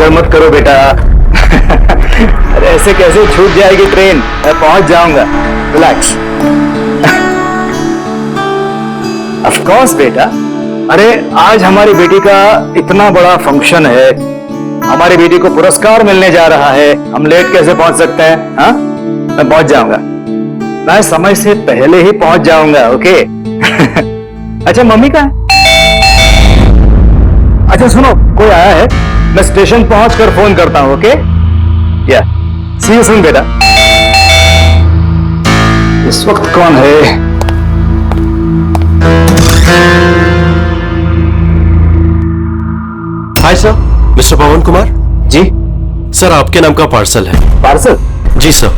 फिक्र मत करो बेटा। अरे ऐसे कैसे छूट जाएगी ट्रेन, मैं पहुंच जाऊंगा। रिलैक्स। ऑफ कोर्स बेटा। अरे आज हमारी बेटी का इतना बड़ा फंक्शन है, हमारी बेटी को पुरस्कार मिलने जा रहा है, हम लेट कैसे पहुंच सकते हैं? हाँ, मैं पहुंच जाऊंगा, मैं समय से पहले ही पहुंच जाऊंगा। ओके। अच्छा मम्मी कहाँ है? अच्छा सुनो, कोई आया है, मैं स्टेशन पहुंचकर फोन करता हूं। ओके, या सी यू सून बेटा। इस वक्त कौन है? हाय सर, मिस्टर पवन कुमार। जी सर, आपके नाम का पार्सल है। पार्सल? जी सर।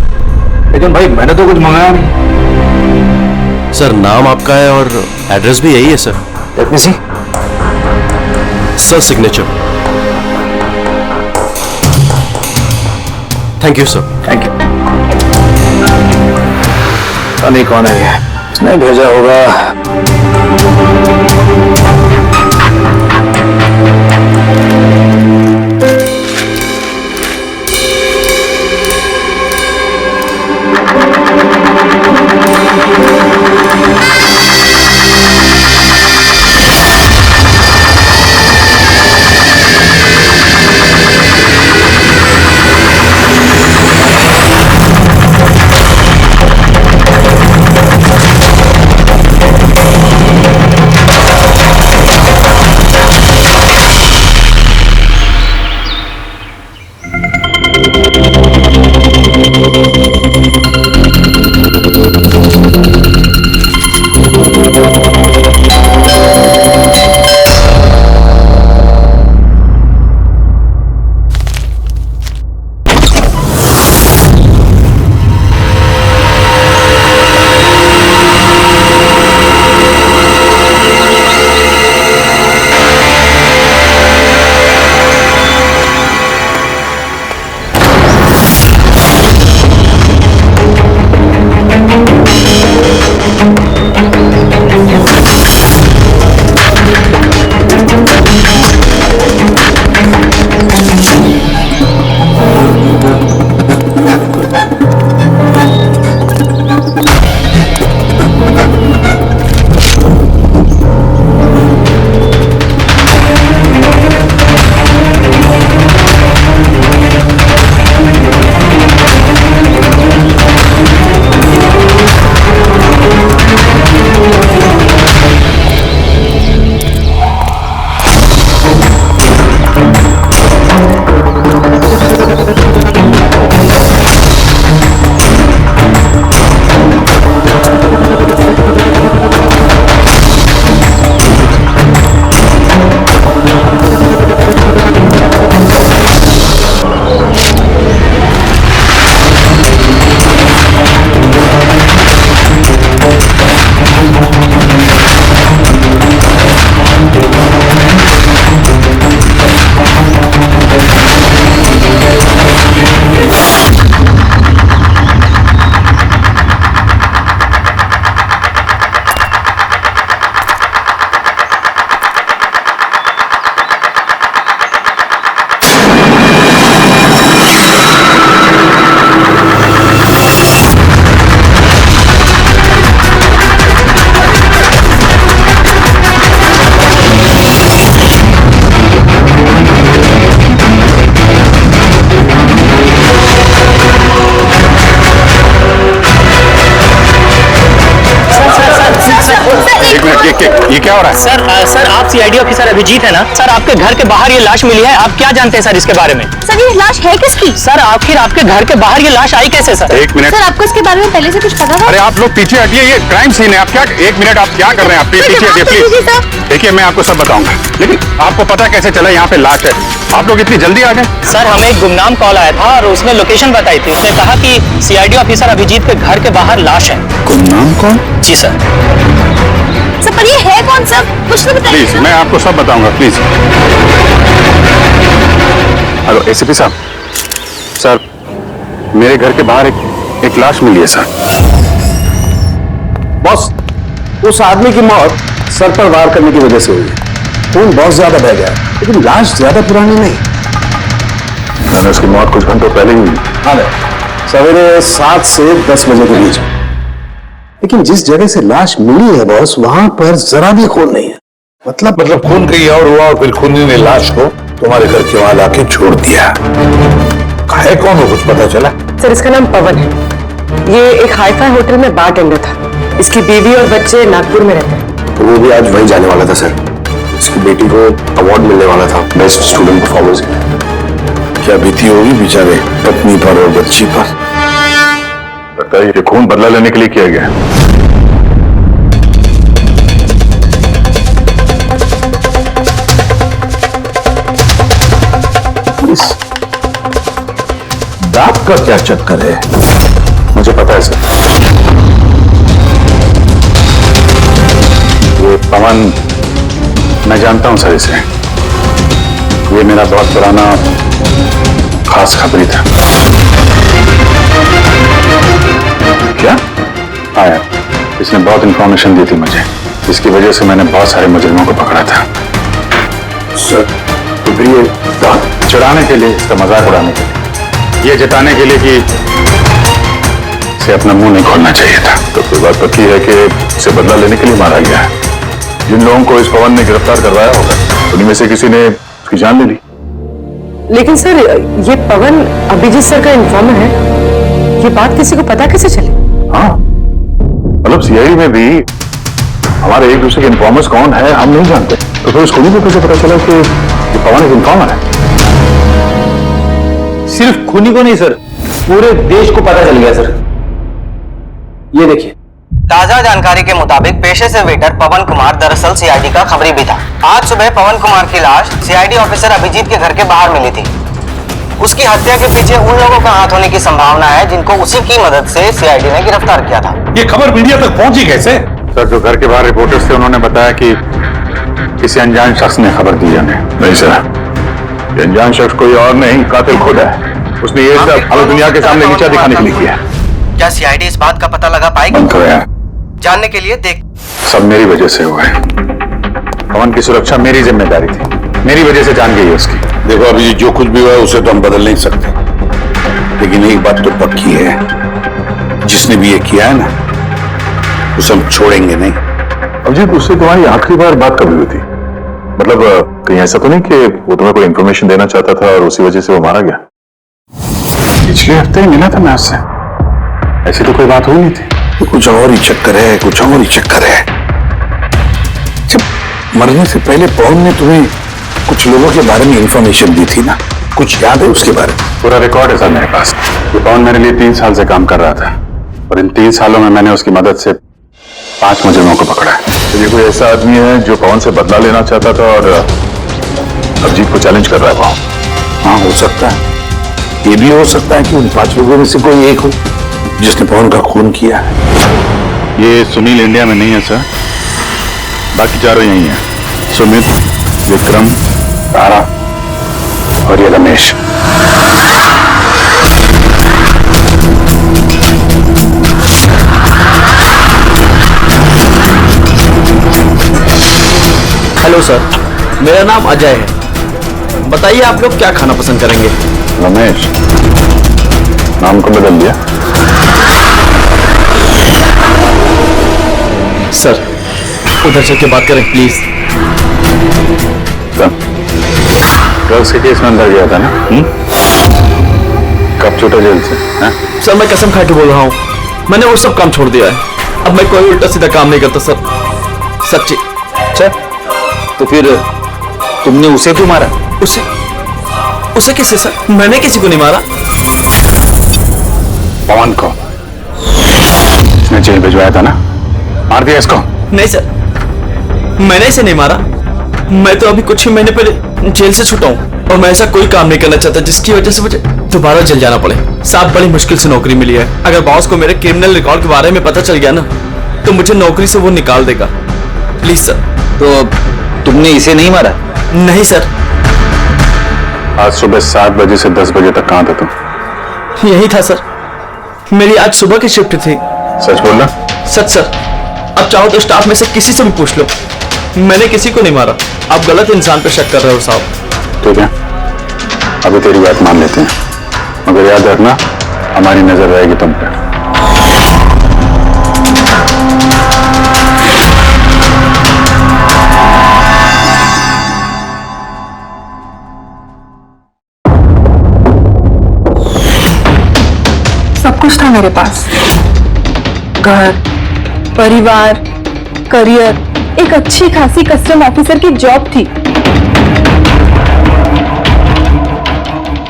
लेकिन भाई मैंने तो कुछ मंगाया नहीं। सर, नाम आपका है और एड्रेस भी यही है sir. Let me see. Sir, signature. Thank you sir. Thank you. पता नहीं कौन है ये, इसने भेजा होगा। ये क्या हो रहा है? सर आप सीआईडी ऑफिसर अभिजीत है ना? सर आपके घर के बाहर ये लाश मिली है, आप क्या जानते हैं सर इसके बारे में? सर ये लाश है किसकी? सर आखिर आपके घर के बाहर ये लाश आई कैसे सर? एक मिनट सर आपको इसके बारे में पहले से कुछ पता था? अरे आप लोग पीछे हटिए, ये क्राइम सीन है। आप क्या, एक मिनट, आप क्या कर रहे हैं? आप पीछे हटिए। देखिए मैं आपको सब बताऊंगा, लेकिन आपको पता कैसे चला यहाँ पे लाश है? आप लोग इतनी जल्दी आ गए? सर हमें एक गुमनाम कॉल आया था और उसने लोकेशन बताई थी। उसने कहा कि सीआईडी ऑफिसर अभिजीत के घर के बाहर लाश है। गुमनाम कौन? जी सर। सर पर ये है कौन सर? कुछ तो बताइए। प्लीज मैं आपको सब बताऊंगा, प्लीज। हेलो एसीपी साहब। सर मेरे घर के बाहर एक लाश मिली है सर। बॉस, उस आदमी की मौत सर पर वार करने की वजह से हुई है। खून बहुत ज्यादा बह गया है, लेकिन लाश ज्यादा पुरानी नहीं। मैंने उसकी मौत कुछ घंटों पहले ही हुई। हाँ सवेरे 7 से 10 बजे के बीच। लेकिन जिस जगह से लाश मिली है बॉस, वहां पर जरा भी खून नहीं है। मतलब खून कहीं और हुआ और फिर खूनी ने लाश को तुम्हारे घर के वहां लाके छोड़ दिया। है कौन हो, कुछ पता चला? सर इसका नाम पवन है। ये एक हाईफाई होटल में बारटेंडर था। इसकी बीवी और बच्चे नागपुर में रहते हैं। तो वो भी आज वहीं जाने वाला था सर। उसकी बेटी को अवार्ड मिलने वाला था बेस्ट स्टूडेंट परफॉर्मेंस। क्या बीती होगी बेचारे पत्नी पर और बच्ची पर। लगता है ये खून बदला लेने के लिए किया गया है। दांत का क्या चक्कर है? मुझे पता है सर। ये पवन, मैं जानता हूं सर इसे। ये मेरा बहुत पुराना खास खबरी था। क्या? हाँ यार, इसने बहुत इंफॉर्मेशन दी थी मुझे। इसकी वजह से मैंने बहुत सारे मुजरिमों को पकड़ा था। सर तो फिर ये दांत चढ़ाने के लिए, इसका मजाक उड़ाने के लिए, ये जताने के लिए कि इसे अपना मुंह नहीं खोलना चाहिए था। तो फिर बात पक्की है कि इसे बदला लेने के लिए मारा गया है। जिन लोगों को इस पवन ने गिरफ्तार करवाया होगा उनमें से किसी ने उसकी जान ले ली। लेकिन सर ये पवन अभिजीत सर का इन्फॉर्मर है। ये बात किसी को पता कैसे चली? हाँ, मतलब सीआईडी में भी हमारे एक दूसरे के इन्फॉर्मर्स कौन है हम नहीं जानते। तो फिर उसको भी कैसे पता चला कि ये पवन एक इन्फॉर्मर है? सिर्फ खूनी को नहीं सर, पूरे देश को पता चल गया सर। ये देखिए, ताजा जानकारी के मुताबिक पेशे से वेटर पवन कुमार दरअसल सीआईडी का खबरी भी था। आज सुबह पवन कुमार की लाश सीआईडी ऑफिसर अभिजीत के घर के बाहर मिली थी। उसकी हत्या के पीछे उन लोगों का हाथ होने की संभावना है जिनको उसी की मदद से सीआईडी ने गिरफ्तार किया था। ये खबर मीडिया तक पहुंची कैसे? सर, जो घर के बाहर रिपोर्टर्स थे उन्होंने बताया कि किसी अनजान शख्स ने खबर दी हमें। नहीं सर, ये अनजान शख्स कोई और नहीं, कातिल खुद है। उसने ये सब हमें दुनिया के सामने नीचा दिखाने के लिए किया। क्या सीआईडी इस बात का पता लगा पाएगी? बंद करो यार। जानने के लिए देख। सब मेरी वजह से हुआ है। पवन की सुरक्षा मेरी जिम्मेदारी थी, मेरी वजह से जान गई है उसकी। देखो अभी जो कुछ भी हुआ है उसे तो हम बदल नहीं सकते, लेकिन एक बात तो पक्की है, जिसने भी ये किया है ना उसे हम छोड़ेंगे नहीं। अभिजीत, उससे तुम्हारी आखिरी बार बात कभी हुई थी? मतलब कहीं ऐसा तो नहीं कि वो तुम्हें कोई इंफॉर्मेशन देना चाहता था और उसी वजह से वो मारा गया? पिछले हफ्ते ही मिला था मैं उससे, ऐसी तो कोई बात हुई नहीं थी। कुछ और ही चक्कर है, कुछ और ही चक्कर है। जब मरने से पहले पवन ने तुम्हें कुछ लोगों के बारे में इंफॉर्मेशन दी थी ना, कुछ याद है उसके बारे में? पूरा रिकॉर्ड है सर मेरे पास। ये पवन मेरे लिए 3 साल से काम कर रहा था और इन 3 सालों में मैंने उसकी मदद से 5 मुजरिमों को पकड़ा है। तो ये कोई ऐसा आदमी है जो पवन से बदला लेना चाहता था और अभिजीत को चैलेंज कर रहा है। हाँ, हो सकता है। ये भी हो सकता है कि उन 5 लोगों में से कोई एक हो जिसने पवन का खून किया है। ये सुनील इंडिया में नहीं है सर, बाकी चारों यही हैं। सुमित, विक्रम, तारा और ये रमेश। हेलो सर, मेरा नाम अजय है। बताइए आप लोग क्या खाना पसंद करेंगे? रमेश, नाम को बदल दिया? सर उधर चल के बात करें प्लीज। ड्रग्स के केस में अंदर गया था ना? कब छूटा जेल से? सर मैं कसम खा के बोल रहा हूँ, मैंने वो सब काम छोड़ दिया है। अब मैं कोई उल्टा सीधा काम नहीं करता सर, सच्ची। अच्छा तो फिर तुमने उसे क्यों मारा? उसे किसे सर? मैंने किसी को नहीं मारा। पवन को इसने जेल भिजवाया था ना, मार दिया इसको? नहीं सर, मैंने इसे नहीं मारा। मैं तो अभी कुछ ही महीने पहले जेल से छूटा हूँ और मैं ऐसा कोई काम नहीं करना चाहता जिसकी वजह से मुझे दोबारा जेल जाना पड़े। साहब बड़ी मुश्किल से नौकरी मिली है। अगर बॉस को मेरे क्रिमिनल रिकॉर्ड के बारे में पता चल गया ना तो मुझे नौकरी से वो निकाल देगा। Please sir. तो तुमने इसे नहीं मारा? नहीं सर। आज सुबह 7 बजे से 10 बजे तक कहां था तुम? यही था सर, मेरी आज सुबह की शिफ्ट थी। सच बोलना? सच सर। अब चाहो तो स्टाफ में से किसी से भी पूछ लो, मैंने किसी को नहीं मारा। आप गलत इंसान पे शक कर रहे हो साहब। ठीक है, अभी तेरी बात मान लेते हैं, मगर याद रखना हमारी नजर रहेगी तुम पे। सब कुछ था मेरे पास, घर, परिवार, करियर, एक अच्छी खासी कस्टम ऑफिसर की जॉब थी।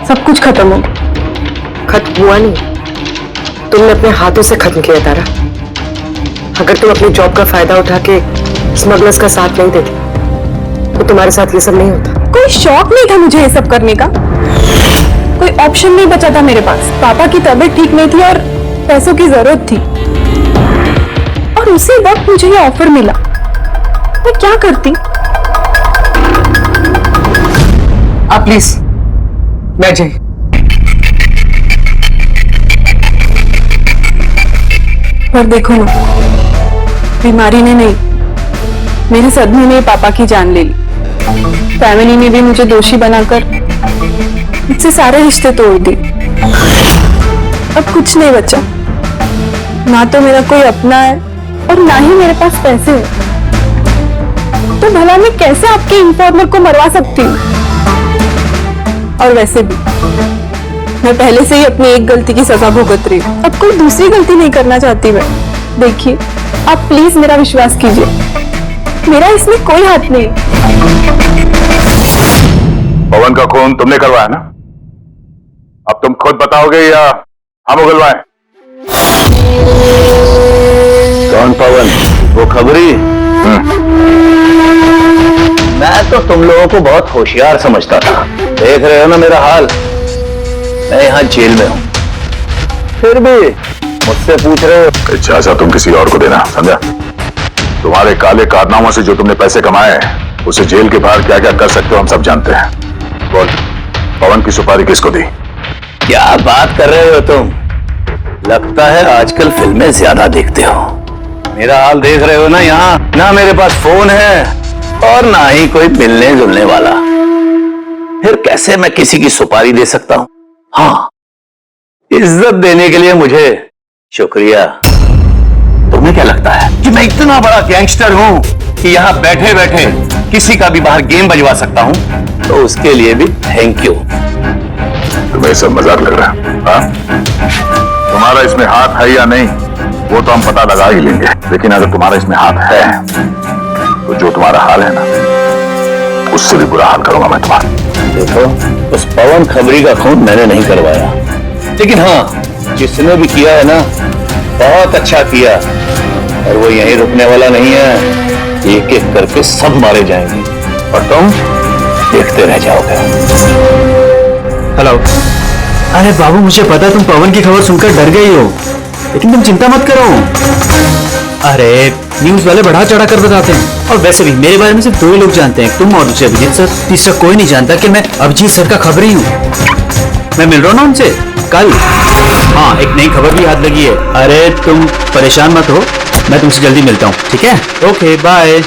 सब कुछ खत्म हो गया। खत्म हुआ नहीं, तुमने अपने हाथों से खत्म किया तारा। अगर तुम अपनी जॉब का फायदा उठा के स्मगलर्स का साथ नहीं देती तो तुम्हारे साथ ये सब नहीं होता। कोई शौक नहीं था मुझे ये सब करने का, कोई ऑप्शन नहीं बचा था मेरे पास। पापा की तबीयत ठीक नहीं थी और पैसों की जरूरत थी, और उसी वक्त मुझे ये ऑफर मिला। मैं क्या करती? आप प्लीज बैठ जाइए। पर देखो ना, बीमारी ने नहीं, मेरे सदमे ने पापा की जान ले ली। फैमिली ने भी मुझे दोषी बनाकर मुझसे सारे रिश्ते तोड़ दिए। अब कुछ नहीं बचा, ना तो मेरा कोई अपना है और ना ही मेरे पास पैसे हैं। तो भला मैं कैसे आपके इन्फॉर्मर को मरवा सकती हूँ? और वैसे भी मैं पहले से ही अपनी एक गलती की सजा भुगत रही हूँ, अब कोई दूसरी गलती नहीं करना चाहती मैं। देखिए, आप प्लीज मेरा विश्वास कीजिए, मेरा इसमें कोई हाथ नहीं। पवन का खून तुमने करवाया ना? अब तुम खुद बताओगे या हम उगलवाएं? कौन पवन? वो खबरी? मैं तो तुम लोगों को बहुत होशियार समझता था। देख रहे हो ना मेरा हाल, मैं यहाँ जेल में हूँ, फिर भी मुझसे पूछ रहे हो। इजाजत तुम किसी और को देना, समझा? तुम्हारे काले कारनामों से जो तुमने पैसे कमाए उसे जेल के बाहर क्या क्या कर सकते हो हम सब जानते हैं। बोल, पवन की सुपारी किसको दी? क्या बात कर रहे हो तुम? लगता है आजकल फिल्में ज्यादा देखते हो। मेरा हाल देख रहे हो ना, यहाँ ना मेरे पास फोन है और ना ही कोई मिलने जुलने वाला। फिर कैसे मैं किसी की सुपारी दे सकता हूँ? हाँ, इज्जत देने के लिए मुझे शुक्रिया। तुम्हें क्या लगता है कि मैं इतना बड़ा गैंगस्टर हूं कि यहां बैठे बैठे किसी का भी बाहर गेम बजवा सकता हूं? तो उसके लिए भी थैंक यू। तुम्हें सब मजाक लग रहा है? हाँ? तुम्हारा इसमें हाथ है या नहीं वो तो हम पता लगा ही लेंगे, लेकिन अगर तुम्हारा इसमें हाथ है तो जो तुम्हारा हाल है ना, उससे भी बुरा हाल करूंगा मैं तुम्हारा। देखो, उस पवन खबरी का खून मैंने नहीं करवाया, लेकिन हाँ, जिसने भी किया है ना, बहुत अच्छा किया। और वो यहीं रुकने वाला नहीं है, एक एक करके सब मारे जाएंगे और तुम देखते रह जाओगे। हेलो। अरे बाबू, मुझे पता तुम पवन की खबर सुनकर डर गई हो, लेकिन तुम चिंता मत करो। अरे न्यूज वाले बढ़ा चढ़ा कर बताते हैं, और वैसे भी मेरे बारे में सिर्फ दो ही लोग जानते हैं, तुम और दूसरे अभिजीत सर। तीसरा कोई नहीं जानता कि मैं अभिजीत सर का खबरी हूँ। मैं मिल रहा हूँ ना उनसे कल। हाँ, एक नई खबर भी हाथ लगी है। अरे तुम परेशान मत हो, मैं तुमसे जल्दी मिलता हूँ, ठीक है? Okay, bye.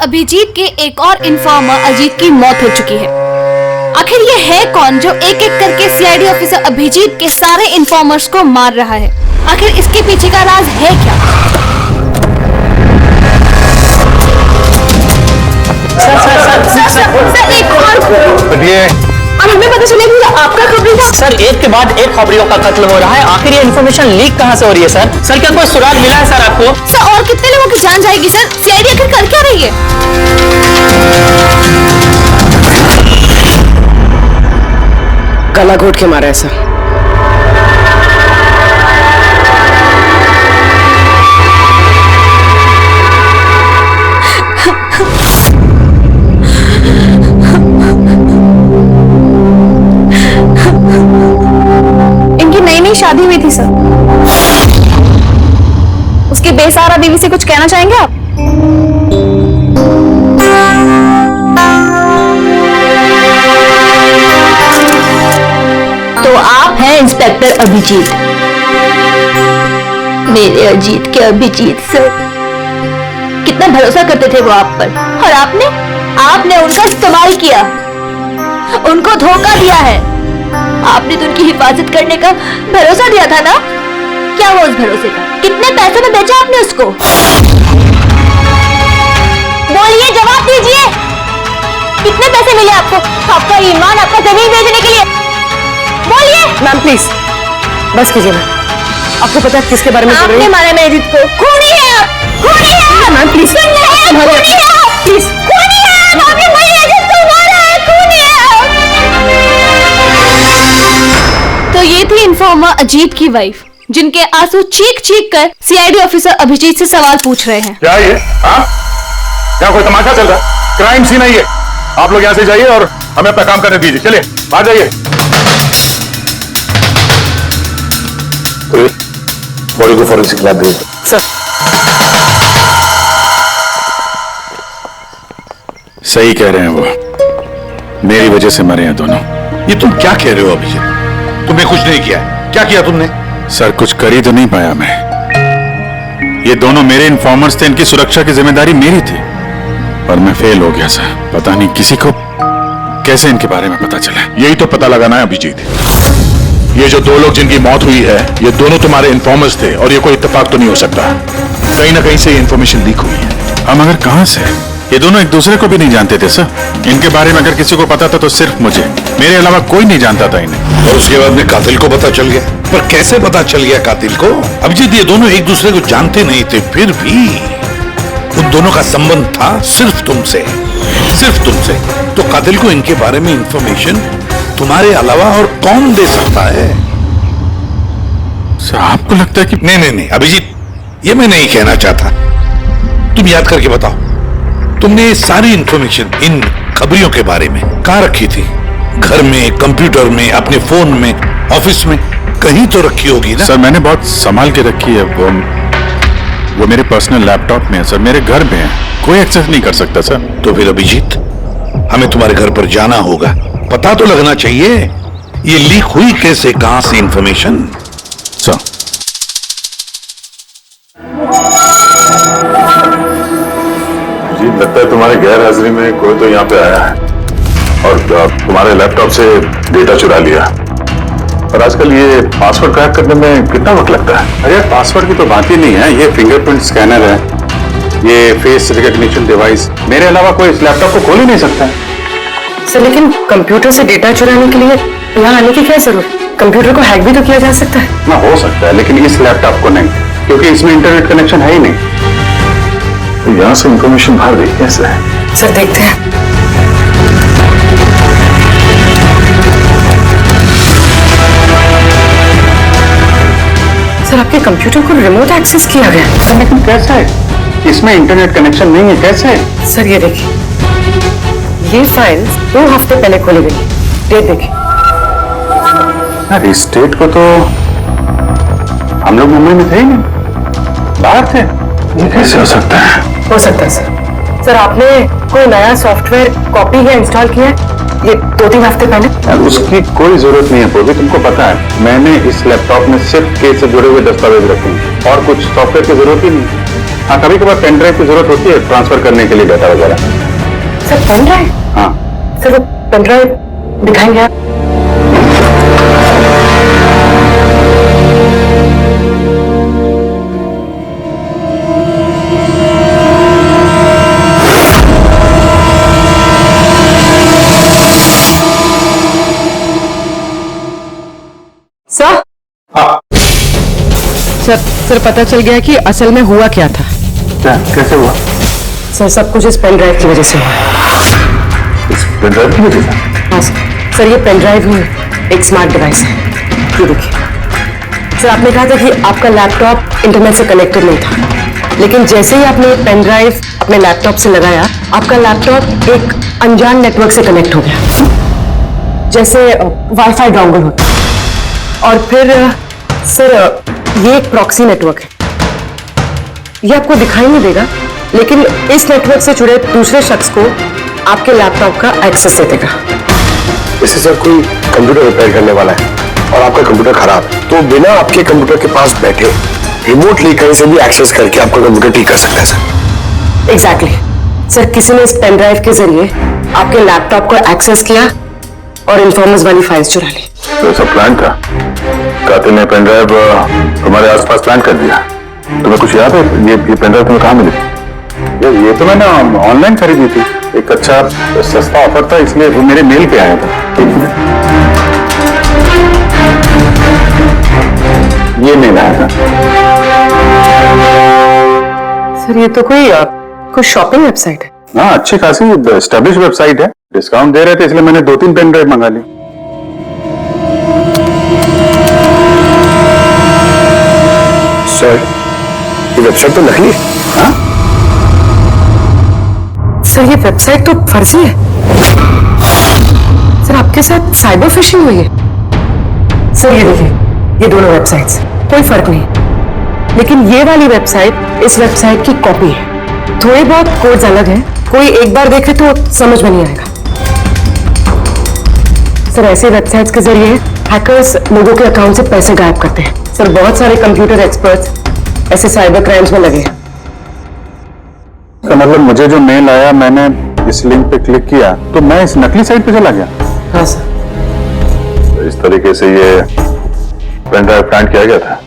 अभिजीत के एक और इन्फॉर्मर अजीत की मौत हो चुकी है। आखिर ये है कौन जो एक एक करके सीआईडी ऑफिसर अभिजीत के सारे इन्फॉर्मर्स को मार रहा है? आखिर इसके पीछे का राज है क्या? सर एक और ये अब हमें पता चलेगा आपका खबरी था। सर एक के बाद एक खबरियों का कत्ल हो रहा है, आखिर ये इन्फॉर्मेशन लीक कहां से हो रही है सर? सर क्या कोई सुराग मिला है सर आपको? सर और कितने लोगों की जान जाएगी सर? सीआईडी आखिर कर क्या रही है? गला घोट के मारा है सर। इनकी नई नई शादी हुई थी सर। उसके बेसहारा बीवी से कुछ कहना चाहेंगे आप? तो आप हैं इंस्पेक्टर अभिजीत, मेरे अजीत के अभिजीत सर। कितना भरोसा करते थे वो आप पर, और आपने उनका इस्तेमाल किया, उनको धोखा दिया है। आपने तो उनकी हिफाजत करने का भरोसा दिया था ना? क्या हुआ उस भरोसे का? कितने पैसों में बेचा आपने उसको? बोलिए, जवाब दीजिए। कितने पैसे मिले आपको? आपका ईमान, आपका जमीन बेचने के लिए? बोलिए। मैम प्लीज बस कीजिए मैम। आपको पता है किसके बारे में बोल रही आपने हूँ? मारा मेरे अजीत को। खूनी है आप, खूनी है आप। मैम प्लीज खूनी है आप, खूनी है आप। प्लीज खूनी है आप, आपने मेरे अजीत को मारा है, खूनी है आप। तो ये थी इन्फॉर्मर अजीत की वाइफ, जिनके आंसू चीख चीख कर सीआईडी ऑफिसर अभिजीत से सवाल पूछ रहे हैं। क्या ये? हाँ, क्या कोई तमाशा चल रहा है? क्राइम सीन है ये। आप लोग यहाँ से जाइए और हमें अपना काम करने दीजिए। चलिए बाहर जाइए। बॉडी को फॉरेंसिक लैब भेज दो। सर। सही कह रहे हैं वो, मेरी वजह से मरे हैं दोनों। ये तुम क्या कह रहे हो अभिजीत? तुमने कुछ नहीं किया। क्या किया तुमने? सर कुछ कर ही तो नहीं पाया मैं। ये दोनों मेरे इन्फॉर्मर्स थे, इनकी सुरक्षा की जिम्मेदारी मेरी थी, पर मैं फेल हो गया सर। पता नहीं किसी को कैसे इनके बारे में पता चला। यही तो पता लगाना है अभिजीत। ये जो दो लोग जिनकी मौत हुई है, ये दोनों तुम्हारे इन्फॉर्मर्स थे, और ये कोई इत्तेफाक तो नहीं हो सकता। कहीं ना कहीं से ये इन्फॉर्मेशन लीक हुई है। हम अगर कहां से? ये दोनों एक दूसरे को भी नहीं जानते थे सर। इनके बारे में अगर किसी को पता था तो सिर्फ मुझे, मेरे अलावा कोई नहीं जानता था इन्हें। और उसके बाद में कातिल को पता चल गया। पर कैसे पता चल गया कातिल को? अभिजीत ये दोनों एक दूसरे को जानते नहीं थे, फिर भी उन दोनों का संबंध था सिर्फ तुमसे, सिर्फ तुमसे। तो कातिल को इनके बारे में इंफॉर्मेशन तुम्हारे अलावा और कौन दे सकता है? सर आपको लगता है कि नहीं अभिजीत, ये मैं नहीं कहना चाहता। तुम याद करके बताओ, तुमने सारी इंफॉर्मेशन इन खबरियों के बारे में कहाँ रखी थी? घर में, कंप्यूटर में, अपने फोन में, ऑफिस में, कहीं तो रखी होगी ना? सर मैंने बहुत संभाल के रखी है। वो मेरे पर्सनल लैपटॉप में है सर, मेरे घर में है, कोई एक्सेस नहीं कर सकता सर। तो फिर अभिजीत, हमें तुम्हारे घर पर जाना होगा, पता तो लगना चाहिए ये लीक हुई कैसे, कहां से इंफॉर्मेशन। सर जी लगता है तुम्हारे गैर हाजिरी में कोई तो यहाँ पे आया है और तुम्हारे लैपटॉप से डेटा चुरा लिया। और आजकल ये पासवर्ड क्रैक करने में कितना वक्त लगता है? अरे पासवर्ड की तो बात ही नहीं है, ये फिंगरप्रिंट स्कैनर है, ये फेस रिकॉग्निशन डिवाइस, मेरे अलावा कोई इस लैपटॉप को खोल ही नहीं सकता। सर लेकिन कंप्यूटर से डेटा चुराने के लिए यहाँ आने की क्या जरूरत? कंप्यूटर को हैक भी तो किया जा सकता है ना। हो सकता है, लेकिन इस लैपटॉप को नहीं, क्योंकि इसमें इंटरनेट कनेक्शन है ही नहीं। तो यहाँ से इंफॉर्मेशन बाहर गई कैसे है? सर देखते हैं। सर आपके कंप्यूटर को रिमोट एक्सेस किया गया। लेकिन कैसे है? इसमें इंटरनेट कनेक्शन नहीं है, कैसे है? सर ये देखिए, ये फाइल 2 हफ्ते पहले खोली गई। डेट देखिए। अरे इस डेट को तो हम लोग मुंबई में थे ही नहीं, बाहर थे। ये कैसे हो सकता है? हो सकता है सर। सर आपने कोई नया सॉफ्टवेयर कॉपी या इंस्टॉल किया है ये 2-3 हफ्ते पहले? यार उसकी कोई जरूरत नहीं है पूर्वी, तुमको पता है मैंने इस लैपटॉप में सिर्फ केस से जुड़े हुए दस्तावेज रखे हैं और कुछ सॉफ्टवेयर की जरूरत ही नहीं। हाँ कभी कभार पेन ड्राइव की जरूरत होती है ट्रांसफर करने के लिए डाटा वगैरह। Sir pen drive? हाँ सर वो पेन ड्राइव दिखाएंगे आप? सर सर पता चल गया कि असल में हुआ क्या था। क्या कैसे हुआ? सर सब कुछ इस पेन ड्राइव की वजह से हुआ। इस पेन ड्राइव की वजह से? हाँ सर ये पेन ड्राइव ही एक स्मार्ट डिवाइस है। ये देखिए सर, आपने कहा था कि आपका लैपटॉप इंटरनेट से कनेक्टेड नहीं था, लेकिन जैसे ही आपने पेन ड्राइव अपने लैपटॉप से लगाया, आपका लैपटॉप एक अनजान नेटवर्क से कनेक्ट हो गया, जैसे वाईफाई डोंगल होता है। और फिर सर ये एक प्रॉक्सी नेटवर्क है। ये आपको दिखाई नहीं देगा, लेकिन इस नेटवर्क से जुड़े दूसरे शख्स को आपके लैपटॉप का एक्सेस दे देगा। इसे सर कोई कंप्यूटर रिपेयर करने वाला है और आपका कंप्यूटर खराब है, तो बिना आपके कंप्यूटर के पास बैठे रिमोटली कहीं से भी एक्सेस करके आपका कंप्यूटर ठीक कर सकता है सर। एग्जैक्टली सर, किसी ने इस पेन ड्राइव के जरिए आपके लैपटॉप को एक्सेस किया और इन्फॉर्मर्स वाली फाइल्स चुरा ली। तो सब प्लान था? कातिल ने पेन ड्राइव तुम्हारे आसपास प्लान कर दिया। तुम्हें कुछ याद है ये पेन ड्राइव तुम्हें कहाँ मिली? ये तो मैंने ऑनलाइन खरीदी थी, एक अच्छा सस्ता ऑफर था, इसलिए वो मेरे मेल पे आया था। ये मेल आया था। सर ये तो कोई शॉपिंग वेबसाइट है। हाँ, अच्छी खासी एस्टेब्लिश वेबसाइट है, डिस्काउंट दे रहे थे, इसलिए मैंने 2-3 पेन ड्राइव मंगा ली। सर ये वेबसाइट तो नकली है। हाँ? सर ये वेबसाइट तो फर्जी है। सर आपके साथ साइबर फिशिंग हुई है। सर ये देखिए, ये दोनों वेबसाइट्स, कोई फर्क नहीं, लेकिन ये वाली वेबसाइट इस वेबसाइट की कॉपी है। थोड़े बहुत कोड्स अलग हैं, कोई एक बार देखे तो समझ में नहीं आएगा। सर ऐसे वेबसाइट्स के जरिए हैकर्स लोगों के अकाउंट से पैसे गायब करते हैं। सर बहुत सारे कंप्यूटर एक्सपर्ट्स ऐसे साइबर क्राइम्स में लगे हैं। तो मतलब मुझे जो मेल आया, मैंने इस लिंक पे क्लिक किया तो मैं इस नकली साइट पे चला गया। हाँ सर। तो इस तरीके से ये पेन ड्राइव प्लांट किया गया था।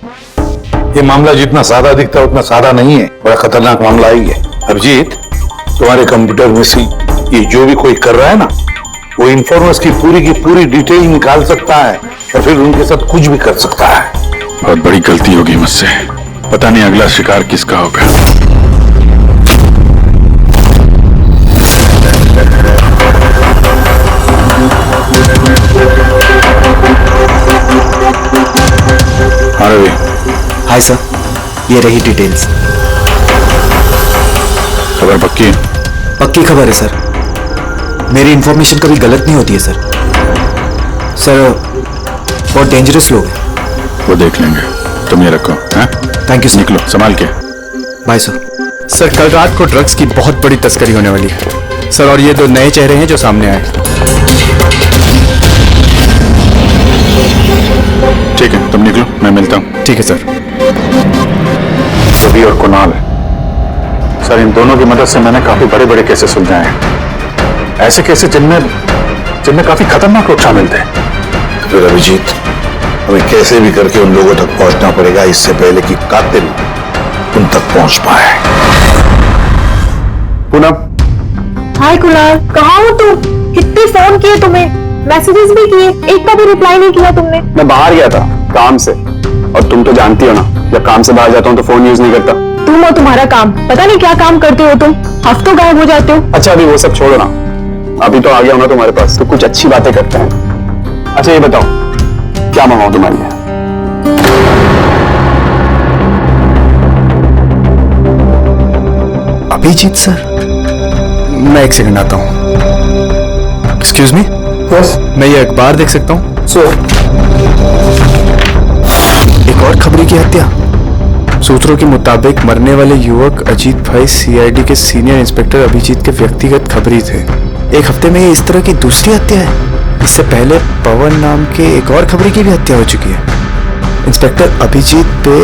ये मामला जितना सादा दिखता है उतना सादा नहीं है, बड़ा खतरनाक मामला ही है। अभिजीत, तुम्हारे कंप्यूटर में से ये जो भी कोई कर रहा है ना, वो इन्फॉर्मर्स की पूरी डिटेल निकाल सकता है और फिर उनके साथ कुछ भी कर सकता है। बहुत बड़ी गलती होगी मुझसे, पता नहीं अगला शिकार किसका होगा। हाँ रवि। हाय सर, ये रही डिटेल्स। खबर पक्की है? पक्की खबर है सर, मेरी इंफॉर्मेशन कभी गलत नहीं होती है सर। सर बहुत डेंजरस लोग हैं। वो देख लेंगे, तुम ये रखो। हैं? Thank you sir. निकलो, संभाल के। Bye sir. सर कल रात को ड्रग्स की बहुत बड़ी तस्करी होने वाली है सर, और ये 2 नए चेहरे हैं जो सामने आए। ठीक है, तुम निकलो, मैं मिलता हूँ। ठीक है सर। रवि और कुणाल, सर इन दोनों की मदद से मैंने काफी बड़े केसेस सुलझाए हैं। ऐसे केसेस जिनमें काफी खतरनाक लोग शामिल थे। फिर अभिजीत, हमें कैसे भी करके उन लोगों तक पहुंचना पड़ेगा, इससे पहले कि कातिल उन तक पहुंच पाए। पूनम। हाय कुणाल, कहाँ हो तुम? कितने फोन किए तुम्हें, मैसेजेस भी किए, एक का भी रिप्लाई नहीं किया तुमने। मैं बाहर गया था काम से, और तुम तो जानती हो ना, जब काम से बाहर जाता हूँ तो फोन यूज नहीं करता। तुम और तुम्हारा काम, पता नहीं क्या काम करते हो तुम, हफ्तों गायब हो जाते हो। अच्छा अभी वो सब छोड़ो ना, अभी तो आ गया हूं ना तुम्हारे पास, तो कुछ अच्छी बातें करते हैं। अच्छा ये बताओ, क्या मंगाऊं तुम्हारे लिए? अभिजीत सर, मैं एक सेकंड आता हूँ। एक्सक्यूज मी, मैं ये अखबार देख सकता हूँ? एक और खबरी की हत्या। सूत्रों के मुताबिक मरने वाले युवक अजीत भाई सीआईडी के सीनियर इंस्पेक्टर अभिजीत के व्यक्तिगत खबरी थे। एक हफ्ते में ये इस तरह की दूसरी हत्या है। इससे पहले पवन नाम के एक और खबरी की भी हत्या हो चुकी है। इंस्पेक्टर अभिजीत पे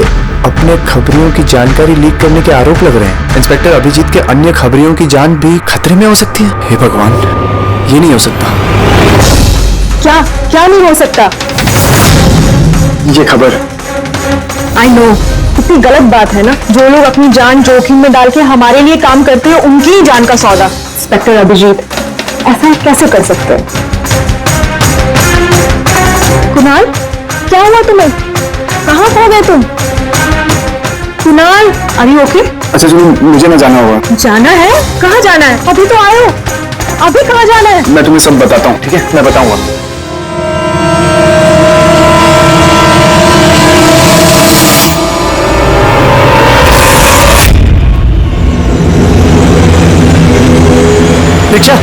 अपने खबरियों की जानकारी लीक करने के आरोप लग रहे हैं। इंस्पेक्टर अभिजीत के अन्य खबरियों की जान भी खतरे में हो सकती है। हे भगवान, ये नहीं हो सकता। क्या नहीं हो सकता? ये खबर आई नो, कितनी गलत बात है ना। जो लोग अपनी जान जोखिम में डाल के हमारे लिए काम करते हैं, उनकी ही जान का सौदा। इंस्पेक्टर अभिजीत, ऐसा कैसे कर सकते हैं? कुणाल, क्या हुआ तुम्हें? कहाँ खो गए तुम? Kunal, are you okay? अच्छा चलो, मुझे ना जाना होगा। जाना है? कहाँ जाना है? अभी तो आए हो, अभी कहाँ जाना है? मैं तुम्हें सब बताता हूँ, ठीक है? मैं बताऊंगा। रिक्शा,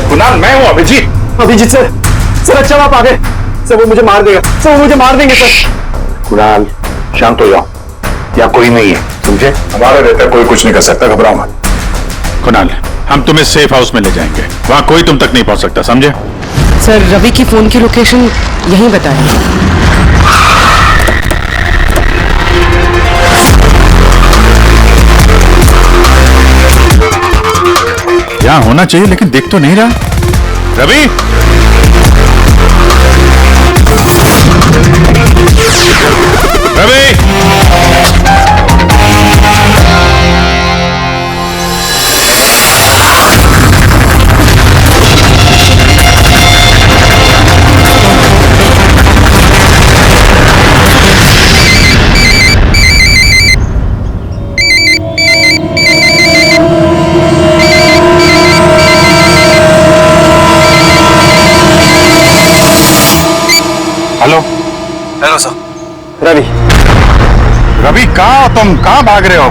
कुणाल, मैं हूं अभिजीत। अभिजीत सर, सर अच्छा आप आ गए। सर वो मुझे मार देगा, सर वो मुझे मार देंगे सर। कुणाल, शांत हो जाओ, या कोई नहीं है, समझे? हमारा रहता कोई कुछ नहीं कर सकता, घबराओ मत। कुणाल, हम तुम्हें सेफ हाउस में ले जाएंगे, वहां कोई तुम तक नहीं पहुंच सकता, समझे? सर, रवि की फोन की लोकेशन यहीं बताएं। यहाँ होना चाहिए लेकिन देख तो नहीं रहा। Ravi, Ravi, hello. Hello sir. Ravi, Ravi कहाँ हो तुम? कहाँ भाग रहे हो?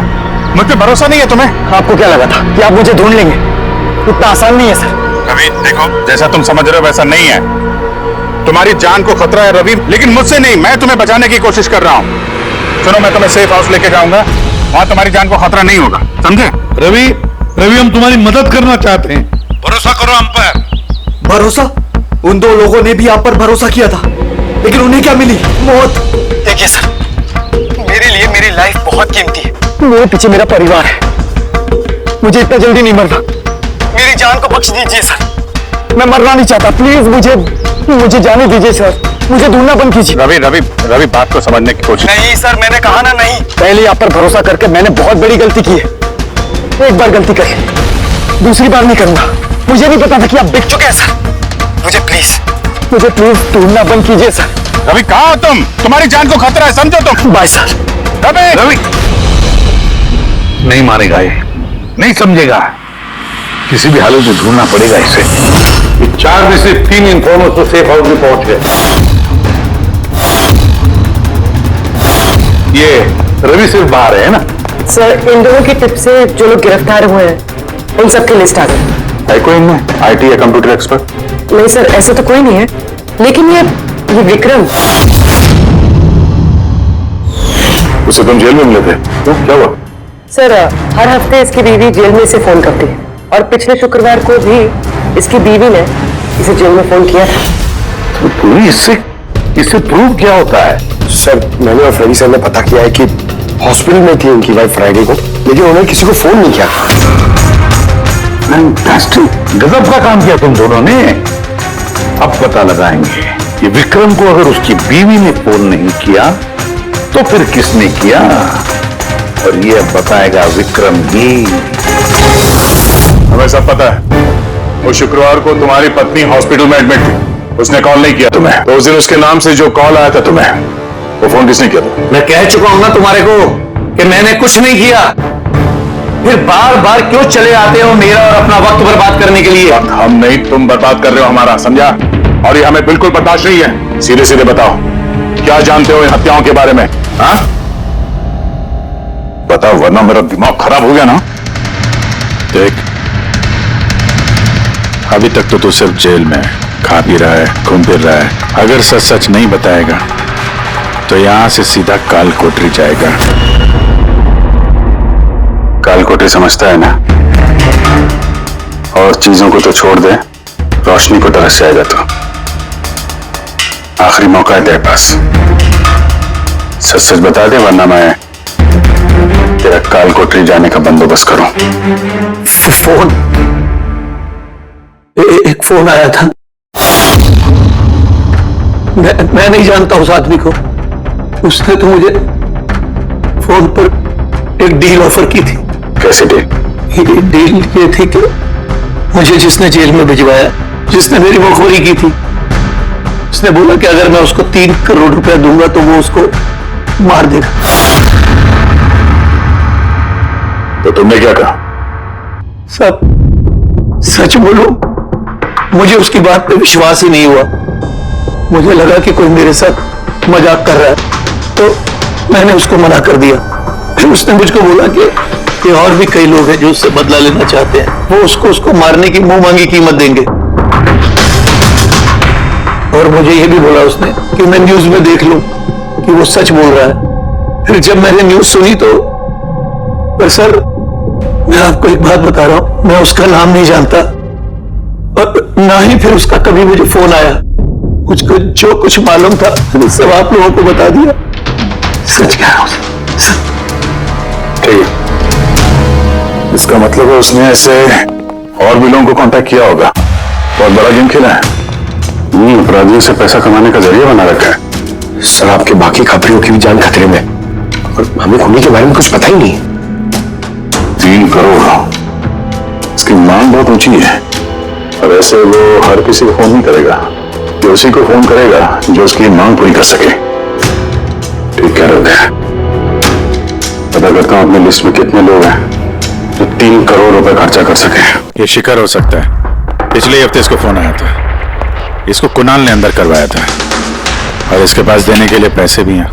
मुझ पे भरोसा नहीं है तुम्हें? आपको क्या लगा था कि आप मुझे ढूंढ लेंगे? इतना आसान नहीं है सर। रवि देखो, जैसा तुम समझ रहे हो वैसा नहीं है। तुम्हारी जान को खतरा है रवि, लेकिन मुझसे नहीं, मैं तुम्हें बचाने की कोशिश कर रहा हूँ। सुनो, मैं तुम्हें सेफ हाउस लेके जाऊंगा, वहां तुम्हारी जान को खतरा नहीं होगा, समझे? रवि, रवि हम तुम्हारी मदद करना चाहते हैं, भरोसा करो हम पर। भरोसा? उन दो लोगों ने भी आप पर भरोसा किया था, लेकिन उन्हें क्या मिली? मौत। देखिए सर, मेरे लिए मेरी लाइफ बहुत कीमती है। मेरे पीछे मेरा परिवार है, मुझे इतना जल्दी नहीं मरना। मेरी जान को बख्श दीजिए सर, मैं मरना नहीं चाहता। प्लीज मुझे जाने दीजिए सर, मुझे ढूंढना बंद कीजिए। रवि रवि रवि, बात को समझने की कोशिश। नहीं सर, मैंने कहा ना नहीं। पहले आप पर भरोसा करके मैंने बहुत बड़ी गलती की है। एक बार गलती करी, दूसरी बार नहीं करूंगा। मुझे नहीं पता था कि आप बिक चुके हैं सर। मुझे प्लीज ढूंढना बंद कीजिए सर। रवि कहाँ हो तुम? तुम्हारी जान को खतरा है, समझो तुम। Bye sir. रवि, रवि नहीं मारेगा ये, नहीं समझेगा, किसी भी हालत में ढूंढना पड़ेगा इसे। ये 4 में से 3 इन्फॉर्मर्स तो सेफ हाउस में पहुंच गए। ये रवि सिर्फ बाहर है ना? सर, इन दोनों की टिप से जो लोग गिरफ्तार हुए हैं, उन सबकी लिस्ट आ गई। है कोई इनमें IT या कंप्यूटर एक्सपर्ट? नहीं सर, ऐसे तो कोई नहीं है, लेकिन ये विक्रम, उसे तुम जेल में मिले थे, क्यों, क्या हुआ? सर हर हफ्ते इसकी बीवी जेल में इसे फोन करती है, और पिछले शुक्रवार को भी इसकी बीवी ने इसे जेल में फोन किया था। तो तुम्हें इससे प्रूव क्या होता है? सर, मैंने और फ्रेडी सर ने पता किया है कि हॉस्पिटल में थी उनकी वाइफ फ्राइडे को, लेकिन उन्होंने किसी को फोन नहीं किया। फैंटास्टिक, गजब का काम किया तुम दोनों ने। अब पता लगाएंगे कि विक्रम को अगर उसकी बीवी ने फोन नहीं किया तो फिर किसने किया? और ये बताएगा विक्रम जी। हमें सब पता है। वो शुक्रवार को तुम्हारी पत्नी हॉस्पिटल में एडमिट थी, उसने कॉल नहीं किया तुम्हें। तो उस दिन उसके नाम से जो कॉल आया था तुम्हें, वो फोन किसने किया था? मैं कह चुका हूं ना तुम्हारे को कि मैंने कुछ नहीं किया। फिर बार बार क्यों चले आते हो मेरा और अपना वक्त बर्बाद करने के लिए? वक्त हम नहीं, तुम बर्बाद कर रहे हो हमारा, समझा? और ये हमें बिल्कुल बर्दाश्त नहीं है। सीधे सीधे बताओ, क्या जानते हो इन हत्याओं के बारे में? हाँ बताओ, वरना मेरा दिमाग खराब हो गया ना। देख, अभी तक तो तू सिर्फ जेल में खा पी रहा है, घूम फिर रहा है। अगर सच सच नहीं बताएगा तो यहां से सीधा काल कोठरी जाएगा। काल कोठरी समझता है ना? और चीजों को तो छोड़ दे, रोशनी को तरस जाएगा। तो आखिरी मौका है तेरे पास, सच सच बता दे, वरना मैं तेरा काल कोठरी जाने का बंदोबस्त करूं। फोन, एक फोन आया था। मैं नहीं जानता उस आदमी को। उसने तो मुझे फोन पर एक डील ऑफर की थी। कैसे डील? डील ये थी कि मुझे जिसने जेल में भिजवाया, जिसने मेरी मुखबरी की थी, उसने बोला कि अगर मैं उसको 3 करोड़ रुपया दूंगा तो वो उसको मार देगा। तो तुमने क्या कहा? सब सच बोलो, मुझे उसकी बात पे विश्वास ही नहीं हुआ। मुझे लगा कि कोई मेरे साथ मजाक कर रहा है, तो मैंने उसको मना कर दिया। फिर उसने मुझको बोला कि और भी कई लोग हैं जो उससे बदला लेना चाहते हैं, वो उसको मारने की मुंह मांगी कीमत देंगे। और मुझे ये भी बोला उसने कि मैं न्यूज में देख लूं कि वो सच बोल रहा है। फिर जब मैंने न्यूज सुनी तो, पर सर मैं आपको एक बात बता रहा हूं, मैं उसका नाम नहीं जानता और ना ही फिर उसका कभी मुझे फोन आया। मुझको जो कुछ मालूम था सब आप लोगों को बता दिया। सच कह रहा हूं सर। ठीक है, इसका मतलब है उसने ऐसे और भी लोगों को कांटेक्ट किया होगा। बहुत बड़ा गेम खेला है। अपराधियों से पैसा कमाने का जरिया बना रखा है। सर आपके बाकी खबरियों की भी जान खतरे में, और हमें खूनी के बारे में कुछ पता ही नहीं। 3 करोड़, इसकी मांग बहुत ऊंची है। और ऐसे वो हर किसी को फोन नहीं करेगा, ये उसी को फोन करेगा जो उसकी मांग पूरी कर सके। ठीक कह रहे हैं। पता करता हूं अपनी लिस्ट में कितने लोग हैं जो 3 करोड़ रुपए खर्चा कर सके। ये शिखर हो सकता है। पिछले हफ्ते इसको फोन आया था, इसको कुणाल ने अंदर करवाया था और इसके पास देने के लिए पैसे भी हैं।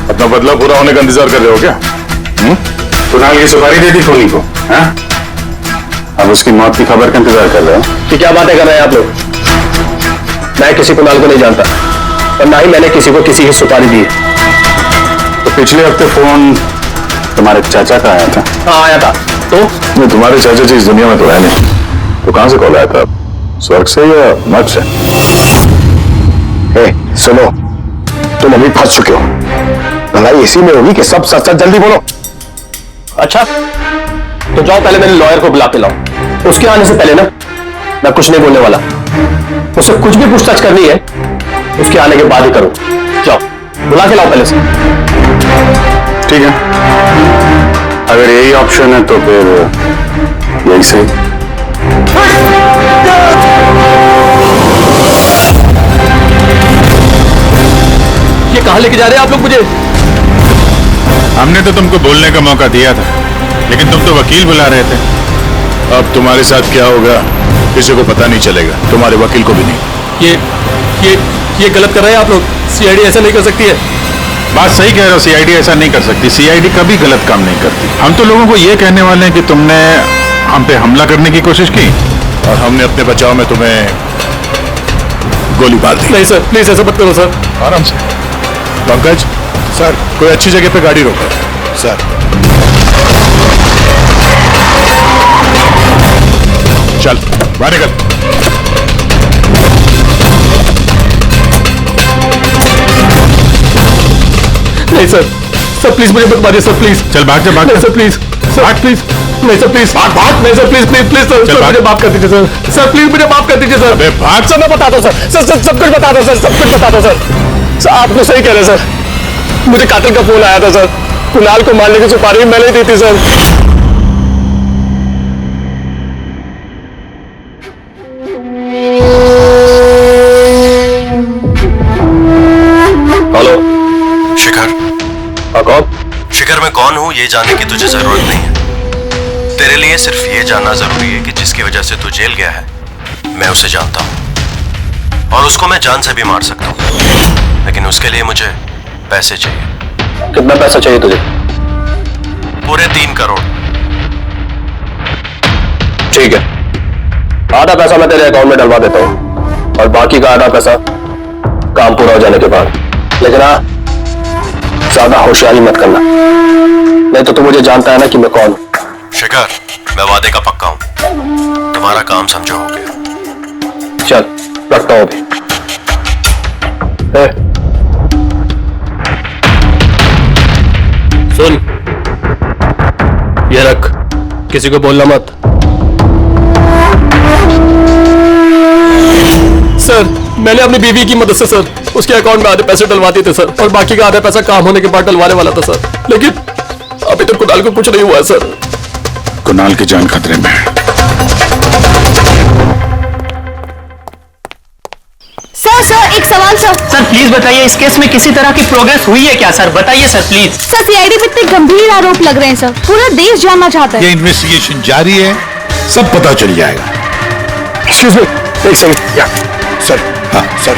अपना बदला पूरा होने का इंतजार कर रहे हो क्या? कुणाल की सुपारी दे दी खूनी को, हाँ? अब उसकी मौत की खबर का इंतजार कर रहे हो? ये क्या बातें कर रहे हैं आप लोग? मैं किसी कुणाल को नहीं जानता और ना ही मैंने किसी को किसी की सुपारी दी है। तो पिछले हफ्ते फोन तुम्हारे चाचा का आया था? हाँ आया था। तो तुम्हारे चाचा जी इस दुनिया में तो है नहीं, तो कहां से कॉल आया था? स्वर्ग से या मर्ग से? सुनो, तुम अभी फंस चुके हो। लड़ाई इसी में होगी कि सब सच सच जल्दी बोलो। अच्छा तो जाओ, पहले मेरे लॉयर को बुला के लाओ। उसके आने से पहले ना मैं कुछ नहीं बोलने वाला। मुझसे कुछ भी पूछताछ करनी है उसके आने के बाद ही करो। जाओ बुला के लाओ पहले से। ठीक है, अगर यही ऑप्शन है तो फिर यही सही। ये कहां लेके जा रहे हैं आप लोग मुझे? हमने तो तुमको बोलने का मौका दिया था, लेकिन तुम तो वकील बुला रहे थे। अब तुम्हारे साथ क्या होगा किसी को पता नहीं चलेगा, तुम्हारे वकील को भी नहीं। ये गलत कर रहे हैं आप लोग। सीआईडी ऐसा नहीं कर सकती है। बात सही कह रहे हो, सीआईडी ऐसा नहीं कर सकती। सीआईडी कभी गलत काम नहीं करती। हम तो लोगों को ये कहने वाले हैं कि तुमने हम पे हमला करने की कोशिश की और हमने अपने बचाव में तुम्हें गोली मार दी। नहीं सर, प्लीज ऐसा मत करो सर। आराम से। पंकज सर, कोई अच्छी जगह पे गाड़ी रोको सर। चल बाहर निकल। नहीं सर, सर प्लीज मुझे मत मारिए सर प्लीज। चल भाग जा, भाग नहीं जा। सर प्लीज, सर प्लीज, नहीं सर प्लीज, भाग। नहीं sir please please please sir, चल, सर भाग। मुझे माफ कर दीजिए सर, सर प्लीज मुझे माफ कर दीजिए सर। अबे भाग। सर मैं बताता हूँ सर, सर सब कुछ बता दो सर, सब कुछ बता दो सर। सर आप तो सही कह रहे हैं सर, मुझे कातिल का फोन आया था सर, कुणाल को मारने की सुपारी मैंने दी थी सर। हेलो शिखर। हाँ कौन? शिखर मैं कौन हूँ ये जानने की तुझे जरूरत नहीं है। तेरे लिए सिर्फ ये जानना जरूरी है कि जिसकी वजह से तू जेल गया है मैं उसे जानता हूँ और उसको मैं जान से भी मार सकता हूँ, लेकिन उसके लिए मुझे पैसे चाहिए। कितना पैसा चाहिए तुझे? पूरे 3 करोड़। ठीक है, आधा पैसा मैं तेरे अकाउंट में डलवा देता हूँ और बाकी का आधा पैसा काम पूरा हो जाने के बाद। लेकिन हाँ, ज्यादा होशियारी मत करना, नहीं तो तू मुझे जानता है ना कि मैं कौन हूं। शिखर मैं वादे का पक्का हूँ, तुम्हारा काम समझो हो गया। चल रखता हूं अभी। सुन, ये रख, किसी को बोलना मत। सर मैंने अपनी बीवी की मदद से सर उसके अकाउंट में आधे पैसे डलवा दिए थे सर, और बाकी का आधा पैसा काम होने के बाद डलवाने वाला था सर, लेकिन अभी तक कुणाल को कुछ नहीं हुआ है सर। कुणाल की जान खतरे में है। सर एक सवाल सर। सर प्लीज बताइए, इस केस में किसी तरह की प्रोग्रेस हुई है क्या सर? बताइए सर प्लीज। सर सीआईडी पे इतने गंभीर आरोप लग रहे हैं सर, पूरा देश जानना चाहता है। ये इन्वेस्टिगेशन जारी है, सब पता चल जाएगा। एक्सक्यूज मी, एक सेकंड। सर, हाँ सर,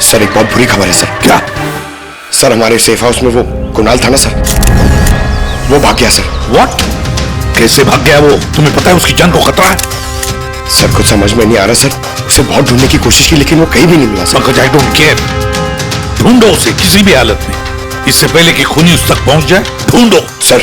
सर एक बहुत बुरी खबर है सर। क्या? सर हमारे सेफ हाउस में वो कुणाल था ना सर, वो भाग गया सर। व्हाट? कैसे भाग गया वो? तुम्हें पता है उसकी जान को खतरा है? सर कुछ समझ में नहीं आ रहा सर, उसे बहुत ढूंढने की कोशिश की लेकिन वो कहीं भी नहीं मिला sir. Pankaj I don't care, ढूंढो उसे किसी भी हालत में, इससे पहले कि खूनी उस तक पहुंच जाए। ढूंढो sir.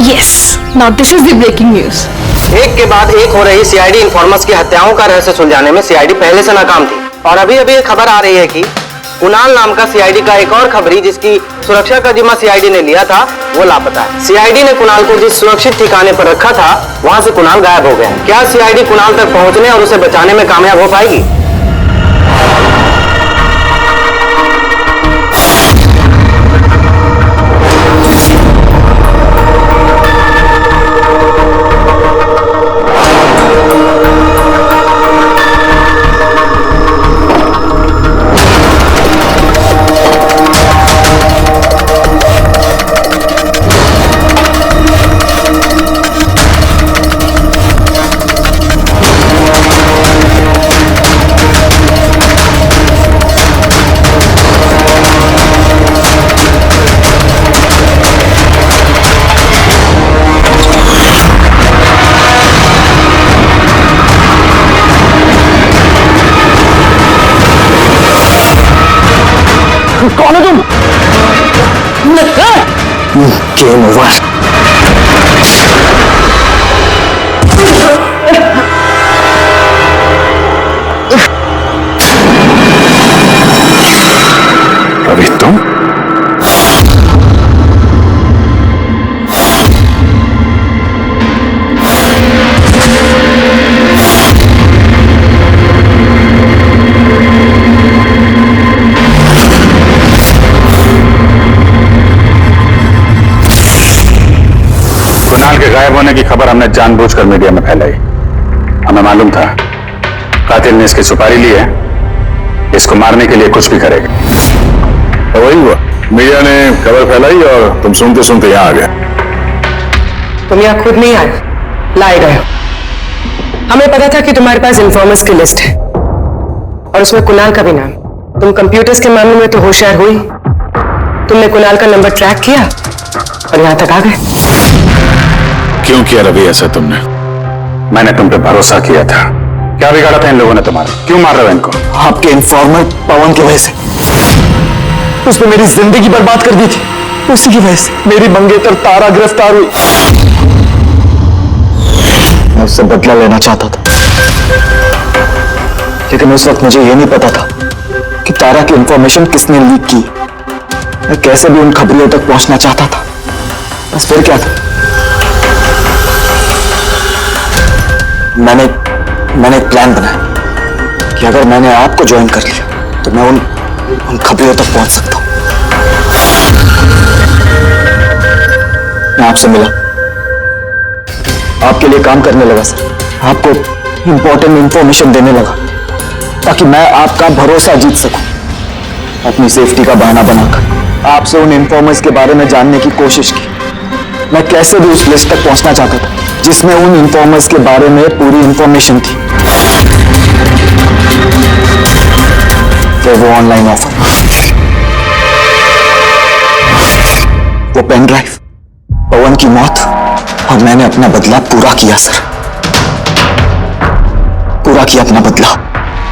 Yes, now this is the breaking news. एक के बाद एक हो रही सीआईडी इन्फॉर्मर्स की हत्याओं का रहस्य सुलझाने में सीआईडी पहले से नाकाम थी, और अभी अभी एक खबर आ रही है कि कुणाल नाम का सीआईडी का एक और खबरी जिसकी सुरक्षा का जिम्मा सीआईडी ने लिया था वो लापता है। सीआईडी ने कुणाल को जिस सुरक्षित ठिकाने पर रखा था वहां से कुणाल गायब हो गया। क्या सीआईडी कुणाल तक पहुंचने और उसे बचाने में कामयाब हो पाएगी? कौन है तुम? Game over. अभी तुम कुणाल के गायब होने की खबर हमने जानबूझकर मीडिया में फैलाई। हमें मालूम था कातिल ने इसकी सुपारी ली है, इसको मारने के लिए कुछ भी करेगा। तो वही हुआ, मीडिया ने खबर फैलाई और तुम सुनते सुनते यहाँ आ गए। तुम यहाँ खुद नहीं आए, लाए गए हो। हमें पता था कि तुम्हारे पास इन्फॉर्मर्स की लिस्ट है और उसमें कुणाल का भी नाम। तुम कंप्यूटर्स के मामले में तो होशियार हुई, तुमने कुणाल का नंबर ट्रैक किया और यहाँ तक आ गए। क्यों किया रवि ऐसा तुमने? मैंने तुम पे भरोसा किया था। क्या बिगाड़ा था इन लोगों ने तुम्हारा? क्यों मार रहे हो इनको? आपके इन्फॉर्मर पवन की वजह से उसने मेरी जिंदगी बर्बाद कर दी थी, उसी की वजह से मेरी मंगेतर तारा गिरफ्तार हुई। मैं उससे बदला लेना चाहता था, लेकिन उस वक्त मुझे यह नहीं पता था कि तारा की इंफॉर्मेशन किसने लीक की। मैं कैसे भी उन खबरियों तक पहुंचना चाहता था, बस फिर क्या था, मैंने एक प्लान बनाया कि अगर मैंने आपको ज्वाइन कर लिया तो मैं उन खबरियों तक पहुंच सकता हूं। मैं आपसे मिला, आपके लिए काम करने लगा सर, आपको इंपॉर्टेंट इंफॉर्मेशन देने लगा ताकि मैं आपका भरोसा जीत सकूं। अपनी सेफ्टी का बहाना बनाकर आपसे उन इन्फॉर्मर्स के बारे में जानने की कोशिश की। मैं कैसे भी उस लिस्ट तक पहुंचना चाहता था जिसमें उन इन्फॉर्मर्स के बारे में पूरी इंफॉर्मेशन थी। फिर वो ऑनलाइन ऑफर, वो पेन ड्राइव, पवन की मौत, और मैंने अपना बदला पूरा किया सर, पूरा किया अपना बदला।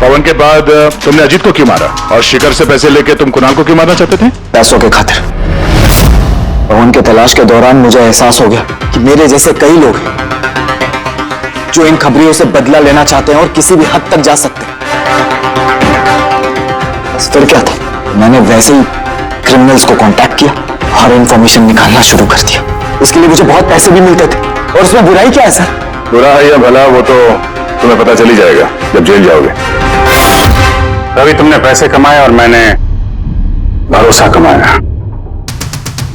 पवन के बाद तुमने अजीत को क्यों मारा और शिखर से पैसे लेके तुम कुणाल को क्यों मारना चाहते थे? पैसों के खातिर। पवन के तलाश के दौरान मुझे एहसास हो गया कि मेरे जैसे कई लोग हैं जो इन खबरियों से बदला लेना चाहते हैं और किसी भी हद तक जा सकते हैं। बस फिर क्या था, मैंने वैसे ही क्रिमिनल्स को कांटेक्ट किया और इंफॉर्मेशन निकालना शुरू कर दिया। इसके लिए मुझे बहुत पैसे भी मिलते थे, और उसमें बुराई क्या है सर? बुरा है या भला वो तो तुम्हें पता चल ही जाएगा जब जेल जाओगे। तभी तुमने पैसे कमाए और मैंने भरोसा कमाया।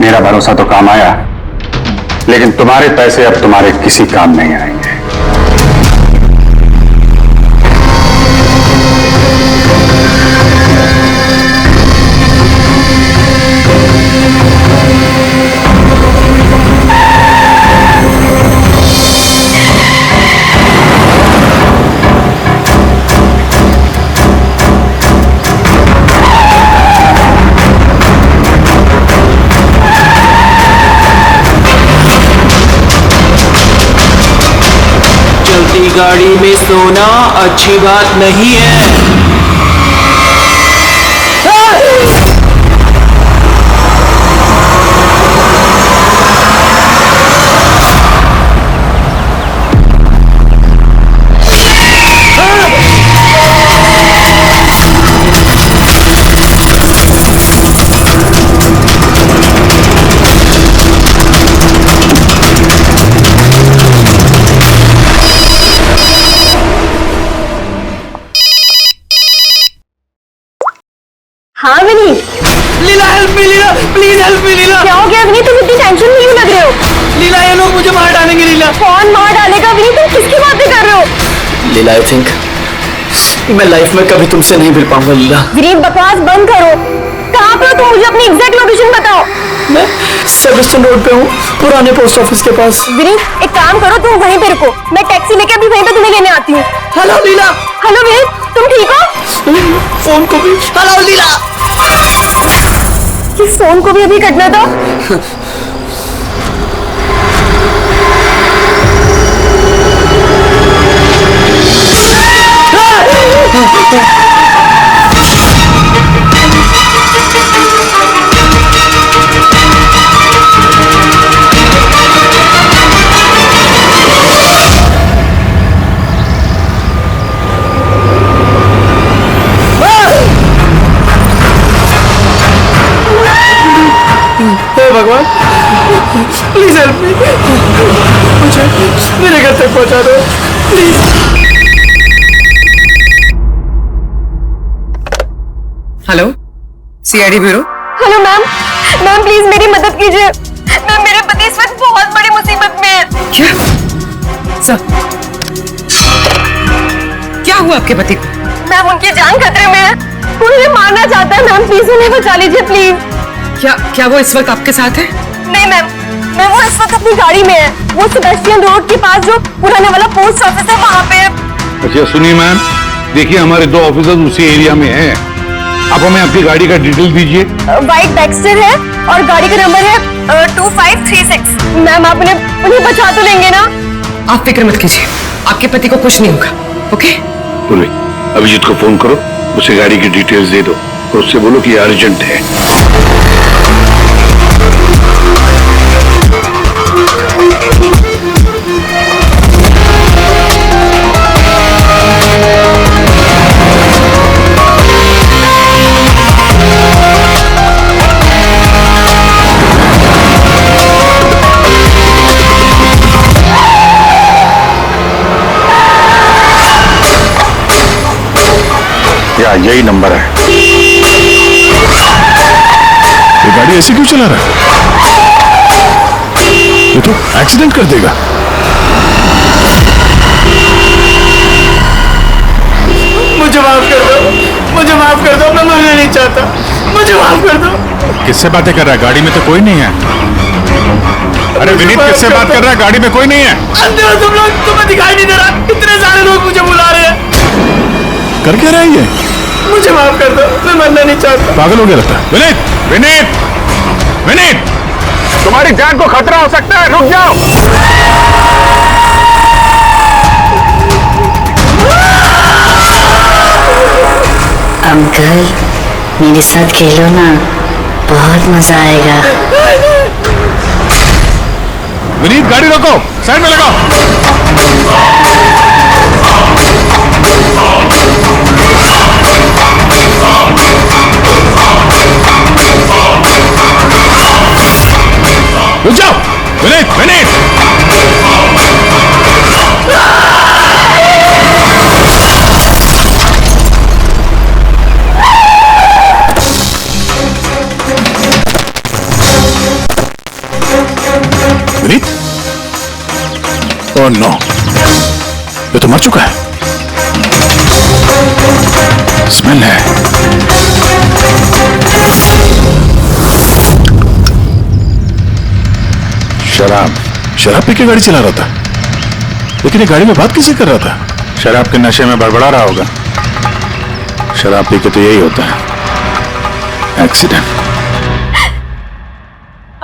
मेरा भरोसा तो काम आया, लेकिन तुम्हारे पैसे अब तुम्हारे किसी काम नहीं आएंगे। गाड़ी में सोना अच्छी बात नहीं है। हाँ Vineet. Leela help me, Leela please help me Leela. क्या हो गया विनीत, तुम इतनी टेंशन में क्यों लग रहे हो? लीला ये लोग मुझे मार डालेंगे लीला। कौन मार डालेगा विनीत, तुम किसकी बातें कर रहे हो? लीला आई थिंक मैं लाइफ में कभी तुमसे नहीं मिल पाऊंगा लीला। विनीत बकवास बंद करो। कहाँ पे हो तुम, मुझे अपनी एग्जैक्ट लोकेशन बताओ। मैं सेबेस्टियन रोड पे हूँ, पुराने पोस्ट ऑफिस के पास। विनीत एक काम करो, तुम वहीं पे रुको, मैं टैक्सी लेके अभी वहीं पे तुम्हें लेने आती हूँ। हेलो लीला। हेलो विनीत, तुम ठीक हो? फोन को भी हेलो लीला। ये फोन को भी अभी कटना था। भगवान प्लीज हेल्प मी, मुझे मेरे घर तक पहुंचा दो please. Hello CID bureau. Hello ma'am, ma'am please मेरी मदद कीजिए। मैम मेरे पति इस वक्त बहुत बड़ी मुसीबत में है। क्या सर, क्या हुआ आपके पति को? मैम उनकी जान खतरे में है, उन्हें मारना चाहता है। मैम प्लीज उन्हें बचा लीजिए प्लीज। क्या वो इस वक्त आपके साथ है? नहीं मैम, वो इस वक्त अपनी गाड़ी में है। वो सेबेस्टियन रोड के पास जो पुराने वाला पोस्ट ऑफिस है वहाँ पे है। अच्छा सुनिए मैम, देखिए हमारे 2 ऑफिसर्स उसी एरिया में हैं। आप हमें आपकी गाड़ी का डिटेल दीजिए। वाइट बैक्स्टर है और गाड़ी का नंबर है 2536। मैम आप उन्हें बचा तो लेंगे ना? आप फिक्र मत कीजिए, आपके पति को कुछ नहीं होगा। ओके बोले अभिजीत को फोन करो, उसे गाड़ी की डिटेल्स दे दो और उससे बोलो कि अर्जेंट है। यही नंबर है। ये गाड़ी ऐसे क्यों चला रहा है? ये तो एक्सीडेंट कर देगा। मुझे माफ कर दो, मुझे माफ कर दो, मैं मरना नहीं चाहता, मुझे माफ कर दो। किससे बातें कर रहा है? गाड़ी में तो कोई नहीं है। अरे विनीत, किससे बात कर रहा है? गाड़ी में कोई नहीं है। अंधे हो तुम लोग, तुम्हें दिखाई नहीं दे रहा? इतने सारे लोग मुझे बुला रहे हैं। कर क्या रहा है ये? मुझे माफ कर दो, मैं मरना नहीं चाहता। पागल हो गया लगता है। विनीत, विनीत, विनीत, तुम्हारी जान को खतरा हो सकता है, रुक जाओ। अंकल मेरे साथ खेलो ना, बहुत मजा आएगा। विनीत, गाड़ी रोको, साइड में लगाओ। रुक जाओ। विनीत, विनीत, विनीत, ओह नो, ये तो मर चुका है। स्मेल है। शराब पी के गाड़ी चला रहा था, लेकिन ये गाड़ी में बात किसी कर रहा था? शराब के नशे में बड़बड़ा रहा होगा। शराब पी के तो यही होता है, एक्सीडेंट।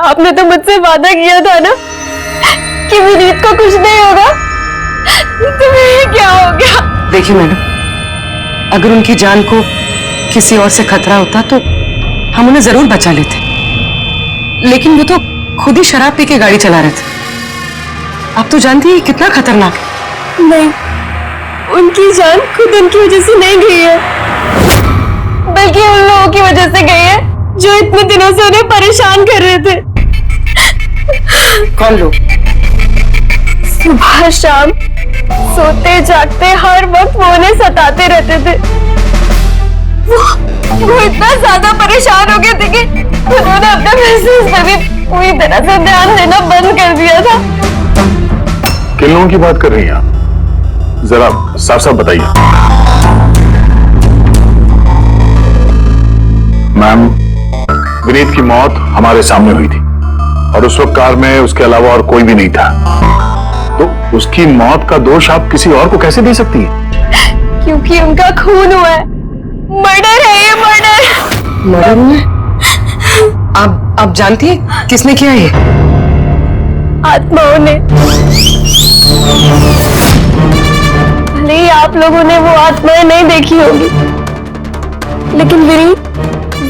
आपने तो मुझसे वादा किया था ना कि विनीत को कुछ नहीं होगा, तो ये क्या हो गया? देखिए मैडम, अगर उनकी जान को किसी और से खतरा होता तो हम उन्हें जरूर बचा लेते, लेकिन वो तो खुद ही शराब पी के गाड़ी चला रहे थे। आप तो जानती हैं कितना खतरनाक है। नहीं, उनकी जान खुद उनकी वजह से नहीं गई है, बल्कि उन लोगों की वजह से गई है जो इतने दिनों से उन्हें परेशान कर रहे थे। कौन लोग? सुबह शाम सोते जागते हर वक्त वो उन्हें सताते रहते थे। वो इतना ज्यादा परेशान हो गए थे कि उन्होंने अपने बिजनेस पर भी पूरी तरह से ध्यान देना बंद कर दिया था। किन लोगों की बात कर रही हैं आप? जरा साफ साफ बताइए। मैम, विनीत की मौत हमारे सामने हुई थी और उस वक्त कार में उसके अलावा और कोई भी नहीं था, तो उसकी मौत का दोष आप किसी और को कैसे दे सकती हैं? क्योंकि उनका खून हुआ है, मर्डर है ये, मर्डर। मर्डर हुआ है? आप जानती हैं किसने किया ये? आत्माओं ने। भले ही आप लोगों ने वो आत्माएं नहीं देखी होगी, लेकिन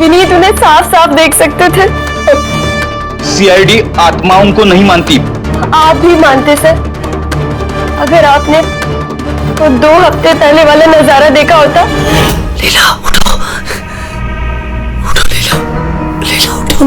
विनीत उन्हें साफ साफ देख सकते थे। सीआईडी आत्माओं को नहीं मानती। आप भी मानते सर। अगर आपने वो 2 हफ्ते पहले वाला नजारा देखा होता। लीला उठो, उठो लीला, लीला उठो।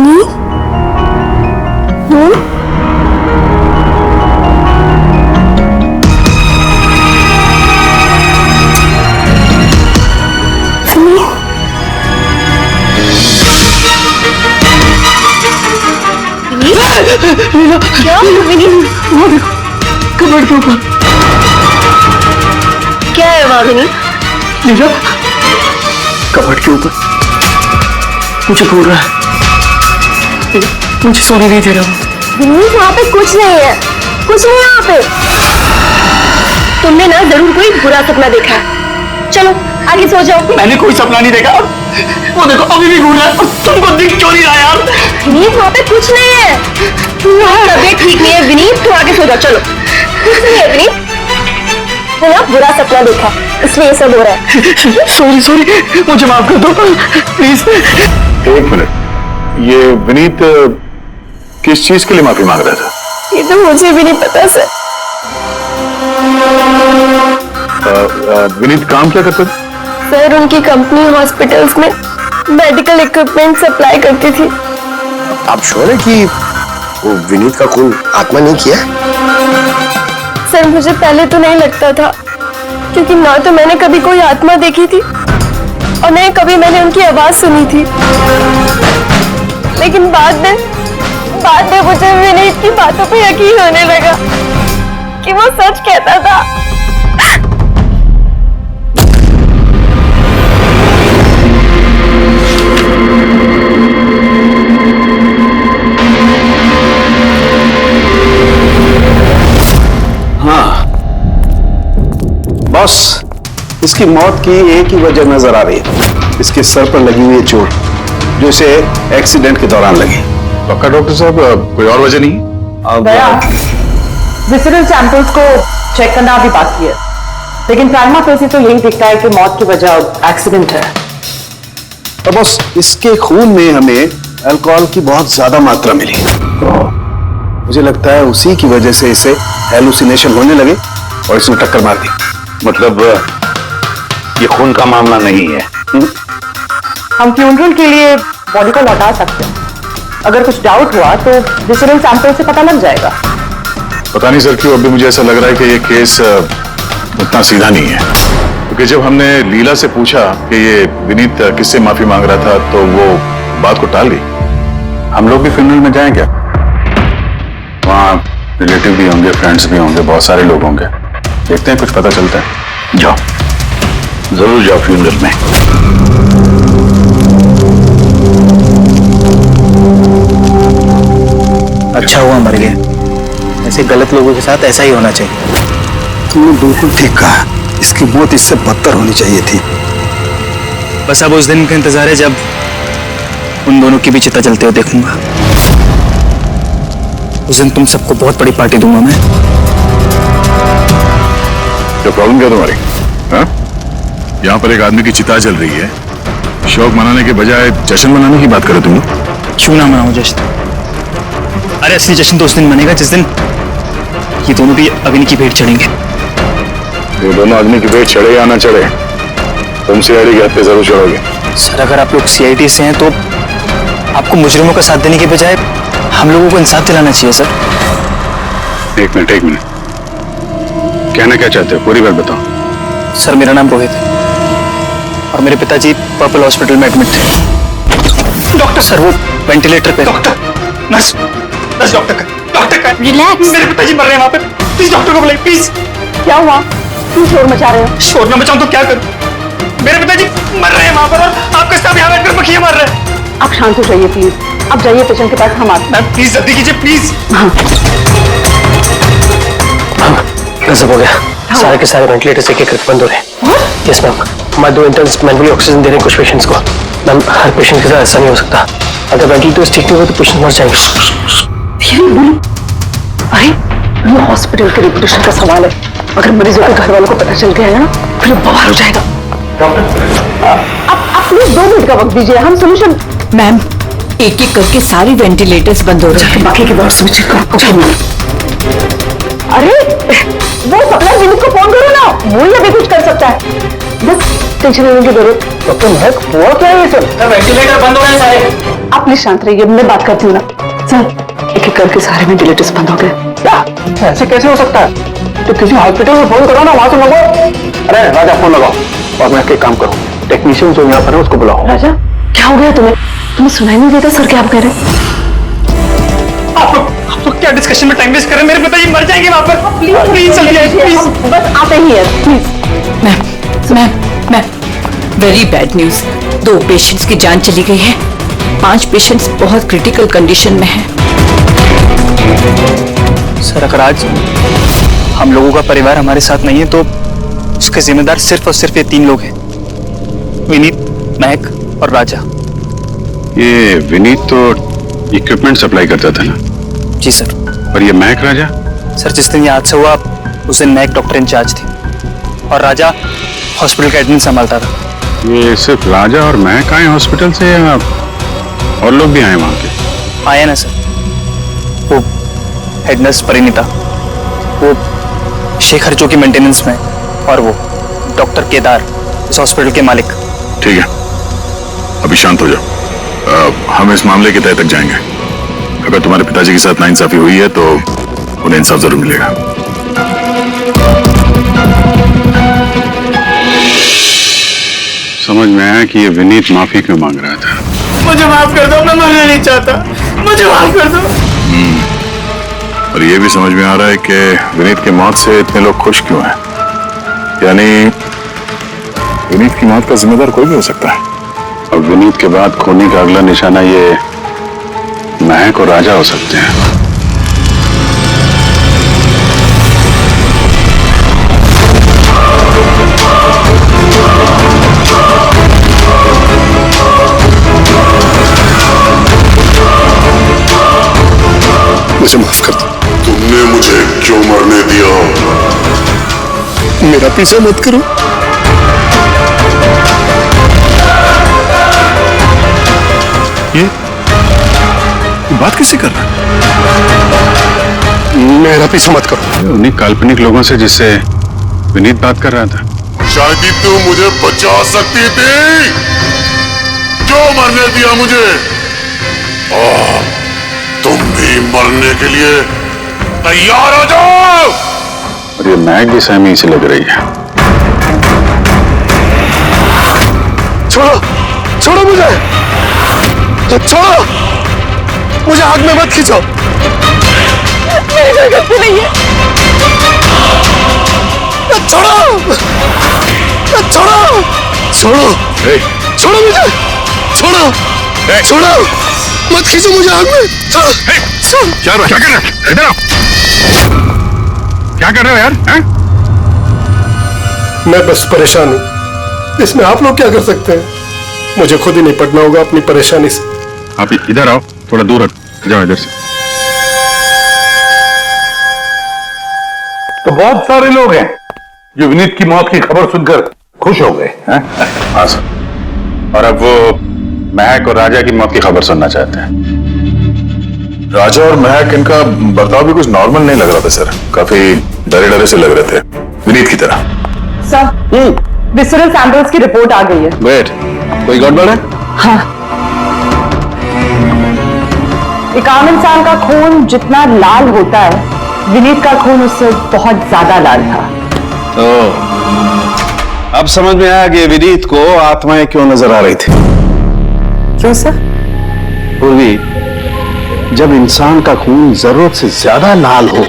क्या विनीत? वो देखो, कबर्ड के ऊपर। क्या है वहां विनीत? लीला, कबर्ड के ऊपर मुझे बोल रहा है, मुझे सोने नहीं दे रहा। विनीत, वहां पे कुछ नहीं है, कुछ नहीं है वहां पे। तुमने ना जरूर कोई बुरा सपना देखा है। चलो आगे सो जाओ। मैंने कोई सपना नहीं देखा। वो देखो अभी भी घूम रहा है, तुमको दिख क्यों नहीं रहा यार? विनीत, वहां पे कुछ नहीं है। तबीयत ठीक नहीं है विनीत, तो आगे सो जाओ। चलो, कुछ नहीं है विनीत, तो ना बुरा सपना देखा इसलिए ये सब हो रहा है। सॉरी, मुझे माफ कर दो प्लीज। एक मिनट, ये विनीत किस चीज के लिए माफी मांग रहा था? ये तो मुझे भी नहीं पता सर। विनीत काम क्या करता था? सर, उनकी कंपनी हॉस्पिटल्स में मेडिकल इक्विपमेंट सप्लाई करती थी। आप श्योर है कि वो विनीत का खून आत्मा नहीं किया? सर, मुझे पहले तो नहीं लगता था, क्योंकि ना तो मैंने कभी कोई आत्मा देखी थी और नहीं कभी मैंने उनकी आवाज सुनी थी। लेकिन बाद में मुझे विनीत की बातों पे यकीन होने लगा कि वो सच कहता था। हाँ बॉस, इसकी मौत की एक ही वजह नजर आ रही है, इसके सर पर लगी हुई चोट जो इसे एक्सीडेंट के दौरान लगी। पक्का डॉक्टर साहब, कोई और वजह नहीं? विसरल सैंपल्स को चेक करना अभी बाकी है, लेकिन प्राइमा फेसी तो यही दिखता है कि मौत की वजह एक्सीडेंट है। तो बॉस, इसके खून में हमें अल्कोहल की बहुत ज्यादा मात्रा मिली। मुझे लगता है उसी की वजह से इसे हेलुसिनेशन होने लगे और इसने टक्कर मार दी। मतलब ये खून का मामला नहीं है। हम फ्यूनरल के लिए बॉडी को लौटा सकते हैं। अगर कुछ डाउट हुआ तो विसरल सैंपल से पता लग जाएगा। पता नहीं सर क्यों अभी मुझे ऐसा लग रहा है कि ये केस उतना सीधा नहीं है, क्योंकि जब हमने लीला से पूछा कि ये विनीत किससे माफी मांग रहा था तो वो बात को टाल गई। हम लोग भी फ्यूनरल में जाएं क्या? वहाँ रिलेटिव भी होंगे, फ्रेंड्स भी होंगे, बहुत सारे लोग होंगे, देखते हैं कुछ पता चलता है। जाओ, जरूर जाओ फ्यूनरल में। अच्छा हुआ मर गया, ऐसे गलत लोगों के साथ ऐसा ही होना चाहिए। तुमने बिल्कुल ठीक कहा, इसकी मौत इससे बदतर होनी चाहिए थी। बस अब उस दिन का इंतजार है जब उन दोनों की भी चिता जलते हुए देखूंगा। उस दिन तुम सबको बहुत बड़ी पार्टी दूंगा मैं। क्या प्रॉब्लम क्या तुम्हारी? हाँ? यहाँ पर एक आदमी की चिता जल रही है, शौक मनाने के बजाय जश्न मनाने की बात करो तुम लोग। क्यों ना मनाऊं जश्न? अरे असली जश्न तो उस दिन मनेगा जिस दिन ये दोनों भी अग्नि की भेंट चढ़ेंगे। ये दोनों अग्नि की भेंट चढ़े या ना चढ़े, तुम सीआईडी के हत्थे जरूर चढ़ोगे। सर अगर आप लोग सीआईडी से हैं तो आपको मुजरिमों का साथ देने के बजाय हम लोगों को इंसाफ दिलाना चाहिए सर। एक मिनट, कहना क्या चाहते हो? पूरी बात बताओ। सर मेरा नाम रोहित है और मेरे पिताजी पर्पल हॉस्पिटल में एडमिट थे। डॉक्टर सर वो वेंटिलेटर पे। Doctor, nurse doctor relax. मेरे पिताजी मर रहे हैं वहाँ पे, प्लीज डॉक्टर को बुलाइए प्लीज। क्या हुआ? क्यों शोर मचा रहे हो? शोर न मचाऊं तो क्या करूं? मेरे पिताजी मर रहे हैं वहाँ पर और आपके साथ यहाँ बैठकर मक्खियाँ मार रहे हैं। आप शांत हो जाइए प्लीज, अब जाइए पेशेंट के पास। हम आते हैं। मैम प्लीज जल्दी कीजिए प्लीज। सब हो गया, सारे के सारे वेंटिलेटर्स एक एक बंद हो रहे हैं। यस मैम, हमारे 2 इंटर्न्स मैनुअली ऑक्सीजन दे रहे हैं कुछ पेशेंट्स को। मैम हर पेशेंट के साथ ऐसा नहीं हो सकता, अगर वेंटिलेटर्स ठीक नहीं हो तो पेशेंट मर जाएंगे। धीरे बोलो। अरे ये हॉस्पिटल के रेपुटेशन का सवाल है, अगर मरीजों के घर वालों को पता चल गया ना फिर बवाल हो जाएगा। आप प्लीज 2 मिनट का वक्त दीजिए, हम सोल्यूशन। मैम एक एक करके सारी वेंटिलेटर्स बंद हो रहे हैं। बाकी के वार्ड्स में चेक करो। अरे वो सप्लाई यूनिट को फोन करो ना, वो ही अभी कुछ कर सकता है। बस टेंशन लेने की जरूरत। डॉक्टर महक हुआ क्या है ये सब? वेंटिलेटर बंद हो गए सारे। आप प्लीज शांत रहिए, मैं बात करती हूँ ना। सर एक एक करके सारे वेंटिलेटर्स बंद हो गए। क्या ऐसे कैसे हो सकता है? तो किसी हॉस्पिटल में फोन करो ना, वहां से मंगवाओ। अरे राजा फोन लगाओ और मैं एक काम करूँ, टेक्नीशियन जो यहाँ पर है उसको बुलाओ। राजा क्या हो गया तुम्हें सुनाई नहीं देता सर क्या आप कह रहे हैं? आप लोग क्या डिस्कशन में टाइम वेस्ट कर रहे हैं? मेरे पिताजी मर जाएंगे वहां पर। प्लीज चलिए प्लीज। बस आते ही है please. Ma'am very bad news. 2 patients की जान चली गई है, 5 पेशेंट्स बहुत क्रिटिकल कंडीशन में हैं। सर अगर आज हम लोगों का परिवार हमारे साथ नहीं है तो उसके जिम्मेदार सिर्फ और सिर्फ ये 3 लोग हैं, विनीत, महक और राजा। ये विनीत तो इक्विपमेंट सप्लाई करता था ना? जी सर। और ये महक राजा? सर जिस दिन ये हादसा हुआ उस दिन महक डॉक्टर इंचार्ज थी और राजा हॉस्पिटल का एडमिन संभालता था। ये सिर्फ राजा और महक आए हॉस्पिटल से या और लोग भी आए वहां के? आया ना सर, वो हेड नर्स परिणीता, वो शेखर जो की मेंटेनेंस में, और वो डॉक्टर केदार इस हॉस्पिटल के मालिक। ठीक है, अभी शांत हो जाओ। हम इस मामले के तह तक जाएंगे। अगर तुम्हारे पिताजी के साथ नाइंसाफी हुई है तो उन्हें इंसाफ जरूर मिलेगा। समझ में आया कि ये विनीत माफी क्यों मांग रहा था। मुझे माफ कर दो, मैं मरना नहीं चाहता, मुझे माफ कर दो। और ये भी समझ में आ रहा है कि विनीत की मौत से इतने लोग खुश क्यों हैं। यानी विनीत की मौत का जिम्मेदार कोई भी हो सकता है। और विनीत के बाद खूनी का अगला निशाना ये महक और राजा हो सकते हैं। मुझे माफ कर दो। तुमने मुझे क्यों मरने दिया? मेरा पीछा मत करो। ये बात कैसे कर रहा है? मेरा पीछा मत करो। उन्हीं काल्पनिक लोगों से जिससे विनीत बात कर रहा था। शायद तू मुझे बचा सकती थी। क्यों मरने दिया मुझे? तुम भी मरने के लिए तैयार हो जाओ। और ये महक भी सहमी से लग रही है। छोड़ो, छोड़ो मुझे, छोड़ो मुझे, आग में मत खींचो। मेरी कोई गलती नहीं है। छोड़ो, छोड़ो, छोड़ो, छोड़ो मुझे, छोड़ो, छोड़ो, मत खींचो मुझे आग में। छोड़ो, क्या कर रहे हो? इधर आओ। क्या कर रहे हो यार? हैं? मैं बस परेशान हूं, इसमें आप लोग क्या कर सकते हैं? मुझे खुद ही निपटना होगा अपनी परेशानी से। आप इधर आओ, थोड़ा दूर हट जाओ इधर से। तो बहुत सारे लोग हैं जो विनीत की मौत की खबर सुनकर खुश हो गए हैं। हाँ सर। और अब वो महक और राजा की मौत की खबर सुनना चाहते हैं। राजा और महक, इनका बर्ताव भी कुछ नॉर्मल नहीं लग रहा था सर। काफी डरे डरे से लग रहे थे, विनीत की तरह। सर, विसरल सैंपल्स की रिपोर्ट आ गई है। वेट, कोई गड़बड़ है? हाँ, एक आम इंसान का खून जितना लाल होता है, विनीत का खून उससे बहुत ज्यादा लाल था। अब समझ में आया कि विनीत को आत्माएं क्यों नजर आ रही थी। क्यों सर? पूर्वी, जब इंसान का खून जरूरत से ज्यादा लाल हो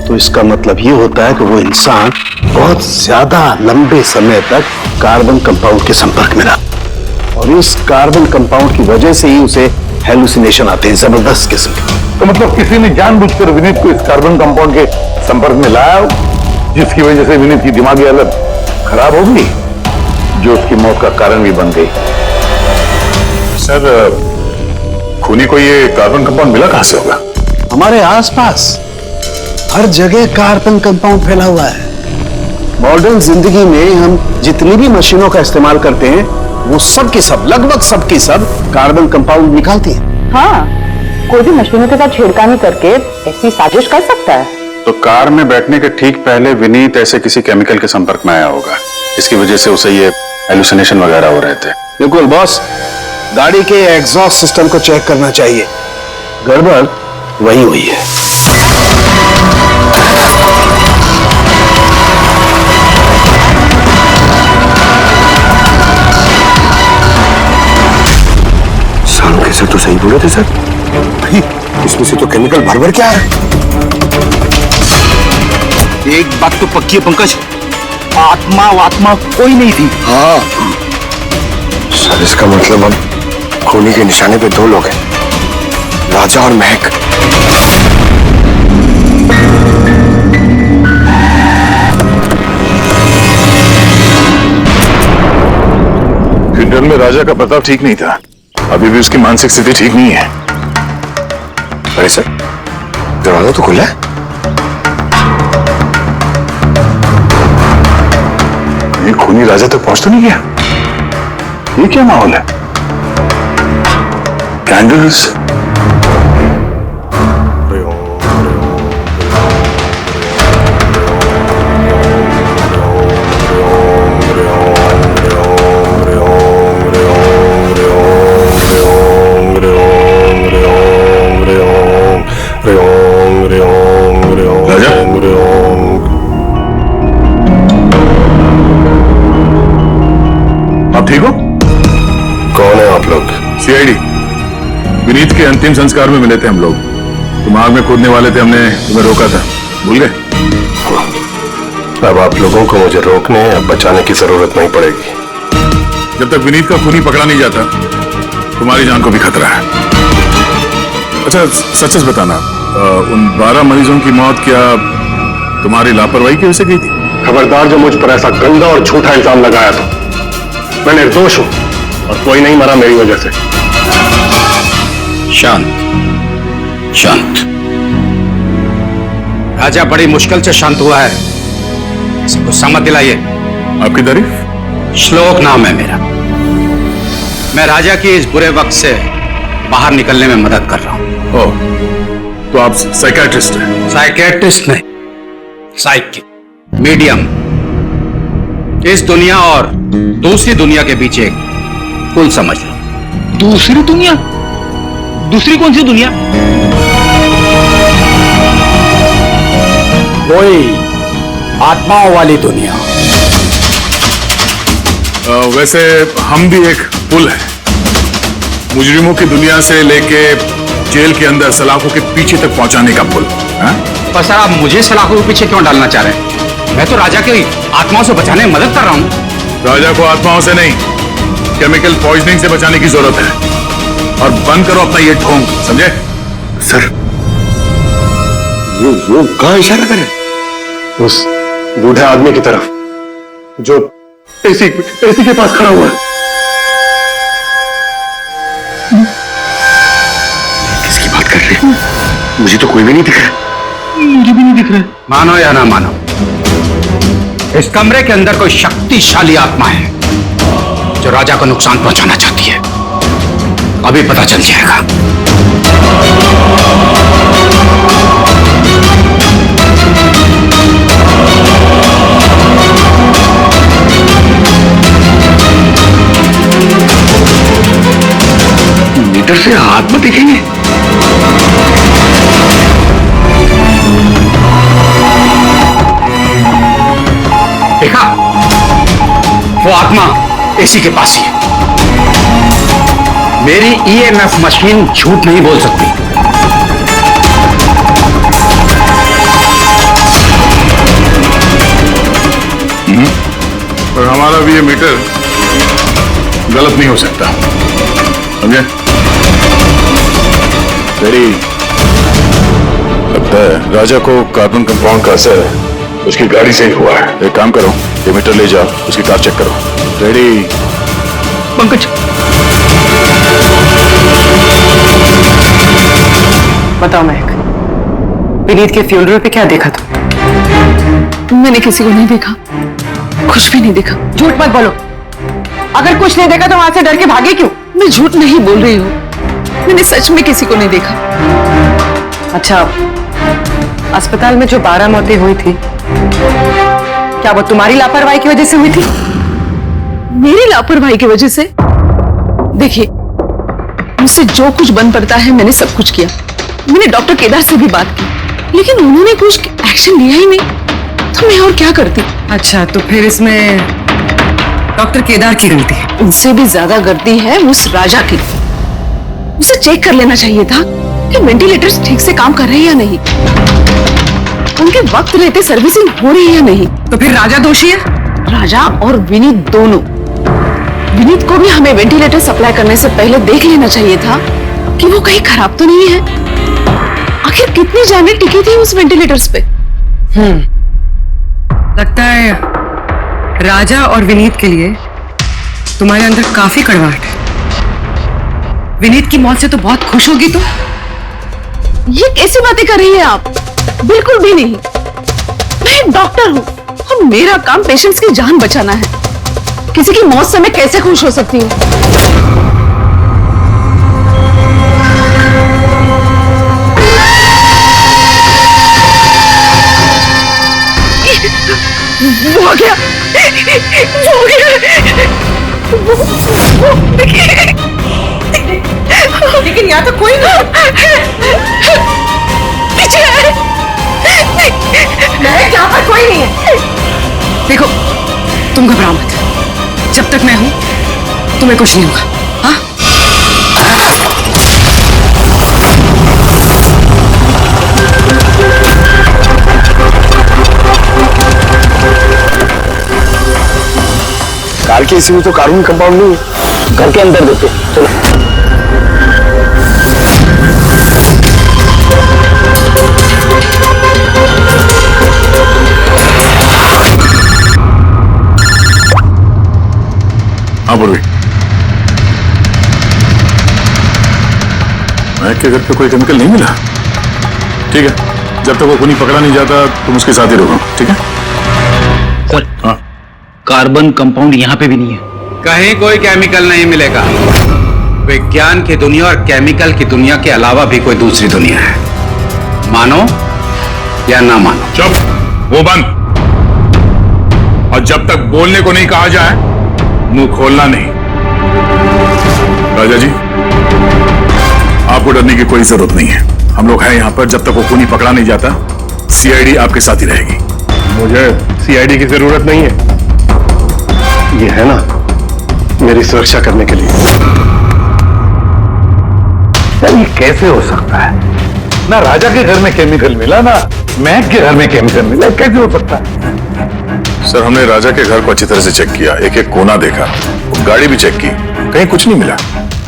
तो इसका मतलब ये होता है कि वो इंसान बहुत ज्यादा लंबे समय तक कार्बन कंपाउंड के संपर्क में रहा और इस कार्बन कंपाउंड की वजह से ही उसे हेलुसिनेशन आते हैं, जबरदस्त किस्म के। तो मतलब किसी ने जानबूझकर विनीत को इस कार्बन कंपाउंड के संपर्क में लाया, जिसकी वजह से विनीत की दिमागी हालत खराब हो गई, जो उसकी मौत का कारण भी बन गई। सर, खूनी को ये कार्बन कंपाउंड मिला कहां से होगा? हमारे आसपास हर जगह कार्बन कंपाउंड फैला हुआ है। मॉडर्न जिंदगी में हम जितनी भी मशीनों का इस्तेमाल करते हैं वो सब की सब, लगभग सब की सब कार्बन कंपाउंड निकालती हैं। हाँ, कोई भी मशीनों के साथ छेड़खानी करके ऐसी साजिश कर सकता है। तो कार में बैठने के ठीक पहले विनीत ऐसे किसी केमिकल के संपर्क में आया होगा, इसकी वजह से उसे ये हेलुसिनेशन वगैरह हो रहे थे। बिल्कुल बॉस, गाड़ी के एग्जॉस्ट सिस्टम को चेक करना चाहिए, गड़बड़ वही हुई है। सालों के सर तो सही बोले थे सर। भाई, इसमें से तो केमिकल भर क्या है? एक बात तो पक्की है पंकज, आत्मा कोई नहीं थी। हाँ सर, इसका मतलब अब खूनी के निशाने पे दो लोग हैं, राजा और महक। खंडर में राजा का प्रताप ठीक नहीं था, अभी भी उसकी मानसिक स्थिति ठीक नहीं है। अरे सर, दरवाजा तो खुला है। ये खूनी राजा तक पहुंच तो नहीं गया? ये क्या माहौल है? कैंडल्स, राजा, के अंतिम संस्कार में मिले थे हम लोग। तुम आग में कूदने वाले थे, हमने तुम्हें रोका था, भूल गए? अब आप लोगों को मुझे रोकने या बचाने की जरूरत नहीं पड़ेगी। जब तक विनीत का खूनी पकड़ा नहीं जाता, तुम्हारी जान को भी खतरा है। अच्छा सच सच बताना, उन 12 मरीजों की मौत क्या तुम्हारी लापरवाही की वजह से गई थी? खबरदार जो मुझ पर ऐसा गंदा और झूठा इल्जाम लगाया था। मैं निर्दोष हूं और कोई नहीं मरा मेरी वजह से। शांत शांत। राजा बड़ी मुश्किल से शांत हुआ है, इसको समझ दिलाइए। आपकी तारीफ? श्लोक नाम है मेरा। मैं राजा की इस बुरे वक्त से बाहर निकलने में मदद कर रहा हूं। ओह, तो आप साइकियाट्रिस्ट हैं? साइकियाट्रिस्ट नहीं, साइकिक, मीडियम। इस दुनिया और दूसरी दुनिया के बीच एक पुल समझ लो। दूसरी दुनिया? दूसरी कौन सी दुनिया? कोई आत्माओं वाली दुनिया। वैसे हम भी एक पुल है, मुजरिमों की दुनिया से लेके जेल के अंदर सलाखों के पीछे तक पहुंचाने का पुल। पर सर आप मुझे सलाखों के पीछे क्यों डालना चाह रहे हैं? मैं तो राजा की आत्माओं से बचाने में मदद कर रहा हूं। राजा को आत्माओं से नहीं, केमिकल पॉइजनिंग से बचाने की जरूरत है। और बंद करो अपना ये ढोंग, समझे? सर वो कहां इशारा कर रहे? उस बूढ़े आदमी की तरफ जो एसी के पास खड़ा हुआ है। किसकी बात कर रहे हैं? मुझे तो कोई भी नहीं दिख रहा। मुझे भी नहीं दिख रहा। मानो या ना मानो, इस कमरे के अंदर कोई शक्तिशाली आत्मा है जो राजा को नुकसान पहुंचाना चाहती है। अभी पता चल जाएगा। मीटर से हाथ में दिखेंगे। देखा, वो आत्मा एसी के पास ही है। मेरी ईएमएफ मशीन झूठ नहीं बोल सकती। पर हमारा भी ये मीटर गलत नहीं हो सकता, समझे? तेरी लगता है राजा को कार्बन कंपाउंड का असर उसकी गाड़ी से ही हुआ है। एक काम करो, ये मीटर ले जाओ, उसकी कार चेक करो। रेडी? पंकज, बताओ महक, विनीत के फ्यूनरल पे क्या देखा तुम? मैंने किसी को नहीं देखा, कुछ भी नहीं देखा। झूठ मत बोलो। अगर कुछ नहीं देखा तो वहां से डर के भागे क्यों? मैं झूठ नहीं बोल रही हूँ, मैंने सच में किसी को नहीं देखा। अच्छा, अस्पताल में जो 12 मौतें हुई थी, क्या वो तुम्हारी लापरवाही की वजह से हुई थी? मेरी लापरवाही की वजह से? देखिए, मुझसे जो कुछ बन पड़ता है मैंने सब कुछ किया। मैंने डॉक्टर केदार से भी बात की, लेकिन उन्होंने कुछ एक्शन लिया ही नहीं, तो मैं और क्या करती? अच्छा, तो फिर इसमें डॉक्टर केदार की गलती है? उनसे भी ज्यादा गलती है उस राजा की। उसे चेक कर लेना चाहिए था कि वेंटिलेटर्स ठीक से काम कर रहे हैं या नहीं, उनके वक्त रहते सर्विसिंग हो रही है या नहीं। तो फिर राजा दोषी है? राजा और विनीत दोनों। विनीत को भी हमें वेंटिलेटर सप्लाई करने से पहले देख लेना चाहिए था कि वो कहीं खराब तो नहीं है। आखिर कितनी जानें टिकी थी उस वेंटिलेटर्स पे? लगता है राजा और विनीत के लिए तुम्हारे अंदर काफी कड़वाहट है। विनीत की मौत से तो बहुत खुश होगी तुम। ये कैसी बातें कर रही हैं आप? बिल्कुल भी नहीं। मैं एक डॉक्टर हूँ और मेरा काम पेशेंट्स की जान बचाना है। किसी की मौत से मैं कैसे खुश हो सकती हूँ? वो हो गया, वो हो गया। लेकिन यहाँ तो कोई नहीं। पीछे है। यहाँ पर कोई नहीं है। देखो, तुम घबराओ मत। जब तक मैं हूं तुम्हें कुछ नहीं होगा। हाँ? के एसी में तो कार्बन कंपाउंड नहीं है। घर के अंदर देते, चलो। हाँ पूर्वी, महक के घर पे कोई केमिकल नहीं मिला? ठीक है, जब तक वो खूनी पकड़ा नहीं जाता तुम उसके साथ ही रहो, ठीक है? सर, हाँ, कार्बन कंपाउंड यहाँ पे भी नहीं है। कहीं कोई केमिकल नहीं मिलेगा। विज्ञान की दुनिया और केमिकल की दुनिया के अलावा भी कोई दूसरी दुनिया है, मानो या ना मानो। चुप, वो बंद। और जब तक बोलने को नहीं कहा जाए मुंह खोलना नहीं। राजा जी, आपको डरने की कोई जरूरत नहीं है। हम लोग हैं यहाँ पर, जब तक वो खूनी पकड़ा नहीं जाता सीआईडी आपके साथ ही रहेगी। मुझे सीआईडी की जरूरत नहीं है, ये है ना मेरी सुरक्षा करने के लिए। सर ये कैसे हो सकता है? ना राजा के घर में केमिकल मिला, ना महक के घर में केमिकल मिला, कैसे हो सकता है? सर, हमने राजा के घर को अच्छी तरह से चेक किया, एक एक कोना देखा, गाड़ी भी चेक की, कहीं कुछ नहीं मिला।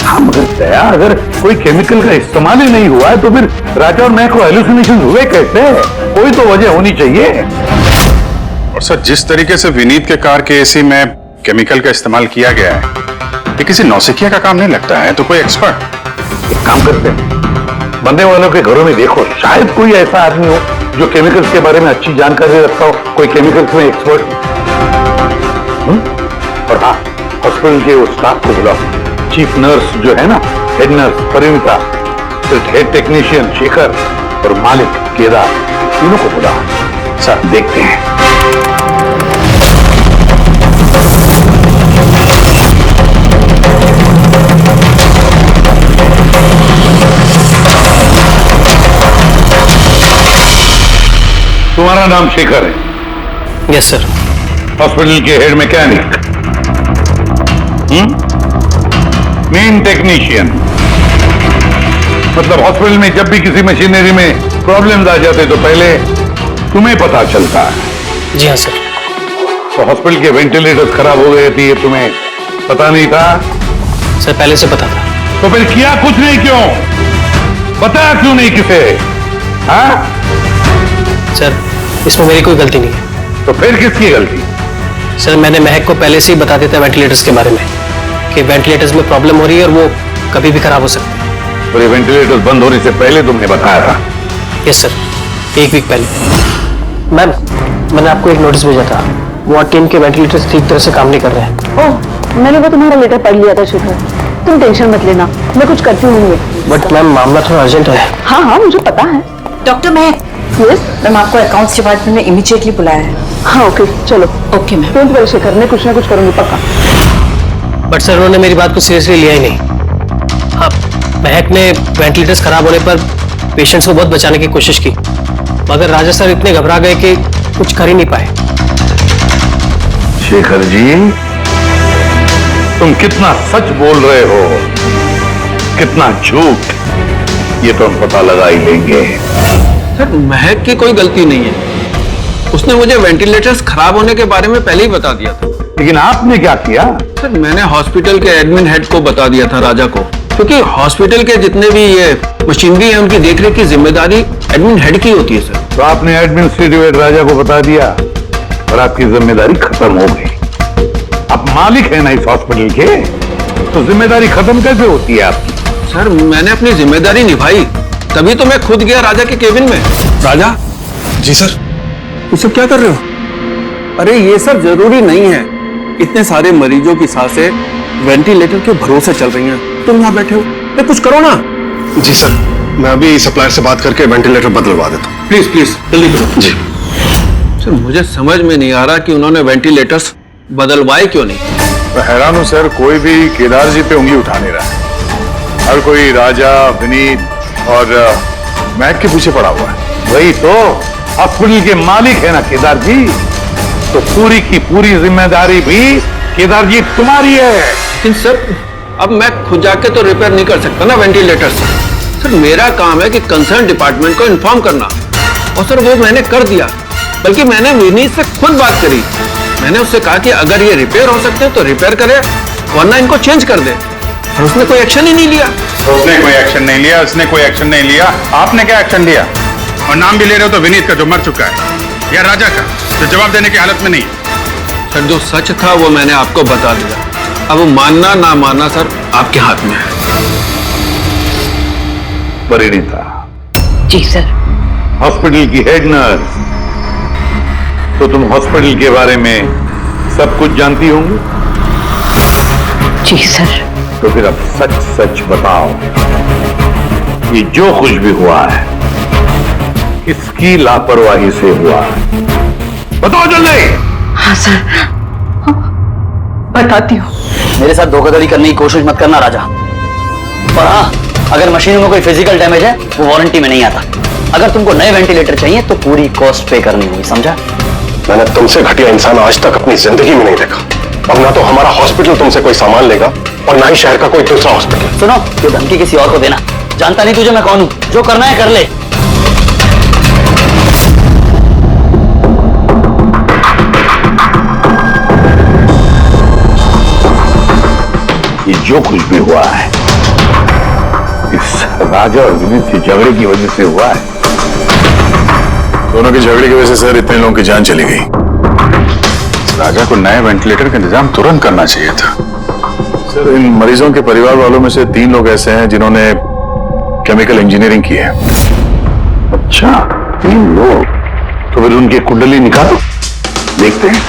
हाँ मगर दया, अगर कोई केमिकल का इस्तेमाल ही नहीं हुआ है तो फिर राजा और महक को हेलुसिनेशन हुए कैसे? कोई तो वजह होनी चाहिए। और सर, जिस तरीके से विनीत के कार के एसी में केमिकल का इस्तेमाल किया गया है, ये किसी नौसिखिया का काम नहीं लगता है, तो कोई एक्सपर्ट। एक काम करते हैं, बनने वालों के घरों में देखो, शायद कोई ऐसा आदमी हो जो केमिकल्स के बारे में अच्छी जानकारी रखता हो, कोई केमिकल्स में एक्सपर्ट। और हाँ, हॉस्पिटल के उस स्टाफ को बुलाओ, चीफ नर्स जो है ना, हेड नर्स परिणीता, फिर हेड टेक्नीशियन शेखर और मालिक केदार, तीनों को बुलाओ। सर देखते हैं। तुम्हारा नाम शेखर है? Yes sir. हॉस्पिटल के हेड मैकेनिक, मेन टेक्नीशियन, मतलब हॉस्पिटल में जब भी किसी मशीनरी में प्रॉब्लम्स आ जाते तो पहले तुम्हें पता चलता है। जी हाँ सर। तो हॉस्पिटल के वेंटिलेटर्स खराब हो गए थे, ये तुम्हें पता नहीं था? सर पहले से पता था। तो फिर किया कुछ नहीं क्यों? बताया क्यों नहीं किसे? हाँ सर, इसमें मेरी कोई गलती नहीं है। तो फिर किसकी गलती? सर मैंने महक को पहले से ही बता दिया था वेंटिलेटर्स के बारे में, कि वेंटिलेटर्स में प्रॉब्लम हो रही है और वो कभी भी खराब हो सकते हैं। और ये वेंटिलेटर्स बंद होने से पहले तुमने बताया था? यस सर, 1 वीक पहले। मैम, मैंने आपको एक नोटिस भेजा था, वार्ड टीम के वेंटिलेटर्स ठीक तरह से काम नहीं कर रहे हैं। ओह, मैंने वो तुम्हारा लेटर पढ़ लिया था शेखर, तुम टेंशन मत लेना, मैं कुछ करती हूँ। बट मैम मामला थोड़ा अर्जेंट है। हाँ हाँ मुझे पता है। डॉक्टर महक, यस मैम आपको अकाउंट्स डिपार्टमेंट में इमीडिएटली बुलाया है। हाँ ओके चलो। Okay ma'am. Don't worry Shekhar, मैं कुछ ना कुछ करूंगी पक्का। बट सर उन्होंने मेरी बात को सीरियसली लिया ही नहीं। हाँ, महक ने वेंटिलेटर्स खराब होने पर पेशेंट्स को बहुत बचाने की कोशिश की, मगर राजा सर इतने घबरा गए कि कुछ कर ही नहीं पाए। शेखर जी, तुम कितना सच बोल रहे हो, कितना झूठ, ये तो हम पता लगा ही लेंगे। सर महक की कोई गलती नहीं है, उसने मुझे वेंटिलेटर्स खराब होने के बारे में पहले ही बता दिया था। लेकिन आपने क्या किया? सर मैंने हॉस्पिटल के एडमिन हेड को बता दिया था, राजा को, क्योंकि हॉस्पिटल के जितने भी ये मशीनरी है उनकी देखरेख की जिम्मेदारी एडमिन हेड की होती है सर। तो आपने एडमिनिस्ट्रेटिव हेड राजा को बता दिया और आपकी जिम्मेदारी खत्म हो गई। आप मालिक है ना इस हॉस्पिटल के, तो जिम्मेदारी खत्म कैसे होती है आपकी? सर मैंने अपनी जिम्मेदारी निभाई, तभी तो मैं खुद गया राजा के केबिन में। राजा। जी सर। ये सब क्या कर रहे हो? अरे ये सब जरूरी नहीं है, इतने सारे मरीजों की सांसें वेंटिलेटर के भरोसे चल रही हैं, तुम यहाँ बैठे हो, तो कुछ करो ना। जी सर, मैं अभी सप्लायर से बात करके वेंटिलेटर बदलवा देता हूँ। प्लीज प्लीज जल्दी करो। जी सर मुझे समझ में नहीं आ रहा कि उन्होंने वेंटिलेटर्स बदलवाए क्यों नहीं। मैं हैरान हूं सर, कोई भी केदार जी पे उंगली उठा नहीं रहा। हर कोई राजा, विनीत और महक के पीछे पड़ा हुआ है। वही तो, हॉस्पिटल के मालिक है ना केदार जी, तो पूरी की पूरी जिम्मेदारी भी केदार जी तुम्हारी है। लेकिन सर अब मैं खुद जाके तो रिपेयर नहीं कर सकता ना वेंटिलेटर्स। सर मेरा काम है कि कंसर्न डिपार्टमेंट को इन्फॉर्म करना, और सर वो मैंने कर दिया, बल्कि मैंने विनीत से खुद बात करी। मैंने उससे कहा कि अगर ये रिपेयर हो सकते हैं तो रिपेयर करे, वरना इनको चेंज कर दे, और उसने कोई एक्शन ही नहीं लिया। उसने कोई एक्शन नहीं लिया, उसने कोई एक्शन नहीं लिया। आपने क्या एक्शन लिया? और नाम भी ले रहे हो तो विनीत का जो मर चुका है, या राजा का जो जवाब देने की हालत में नहीं है। सर जो सच था वो मैंने आपको बता दिया, अब मानना ना मानना सर आपके हाथ में है। परिणीता जी सर। हॉस्पिटल की हेड नर्स, तो तुम हॉस्पिटल के बारे में सब कुछ जानती होंगी। जी सर। तो फिर अब सच सच बताओ, ये जो कुछ भी हुआ है किसकी लापरवाही से हुआ है? बताओ जल्दी। हाँ सर, बताती हूँ। मेरे साथ धोखाधड़ी करने की कोशिश मत करना राजा। और हाँ, अगर मशीनों में कोई फिजिकल डैमेज है वो वारंटी में नहीं आता। अगर तुमको नए वेंटिलेटर चाहिए तो पूरी कॉस्ट पे करनी होगी, समझा? मैंने तुमसे घटिया इंसान आज तक अपनी जिंदगी में नहीं देखा। अब ना तो हमारा हॉस्पिटल तुमसे कोई सामान लेगा और ना ही शहर का कोई दूसरा हॉस्पिटल। सुनो, ये धमकी किसी और को देना। जानता नहीं तुझे मैं कौन हूं, जो करना है कर ले। ये जो कुछ भी हुआ है इस राजा और विनीत के झगड़े की वजह से हुआ है। दोनों के झगड़े की वजह से सर इतने लोगों की जान चली गई। राजा को नए वेंटिलेटर का इंतजाम तुरंत करना चाहिए था। सर इन मरीजों के परिवार वालों में से 3 लोग ऐसे हैं जिन्होंने केमिकल इंजीनियरिंग की है। अच्छा, 3 लोग? तो फिर उनकी कुंडली निकालो, देखते हैं।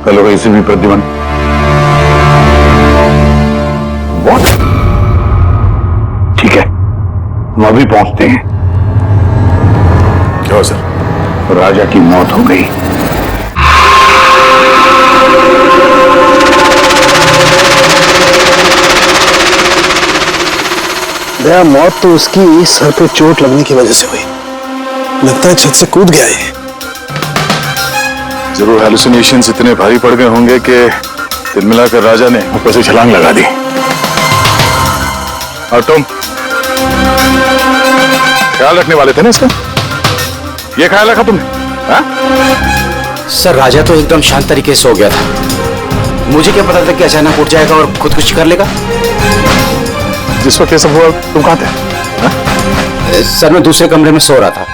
हेलो, इसे भी प्रतिबंध। ठीक है, हम अभी पहुंचते हैं। क्या सर? राजा की मौत हो गई। दया, मौत तो उसकी सर पे चोट लगने की वजह से हुई। लगता है छत से कूद गया है। जरूर हेलुसिनेशंस इतने भारी पड़ गए होंगे कि तिल मिलाकर राजा ने ऊपर से छलांग लगा दी। और तुम ख्याल रखने वाले थे ना इसका? ये ख्याल रखा तुमने? हाँ? सर राजा तो एकदम शांत तरीके से हो गया था। मुझे क्या पता था कि अचानक उठ जाएगा और खुदकुशी कर लेगा। जिस वक्त ये सब हुआ तुम कहाँ थे? हाँ? सर मैं दूसरे कमरे में सो रहा था,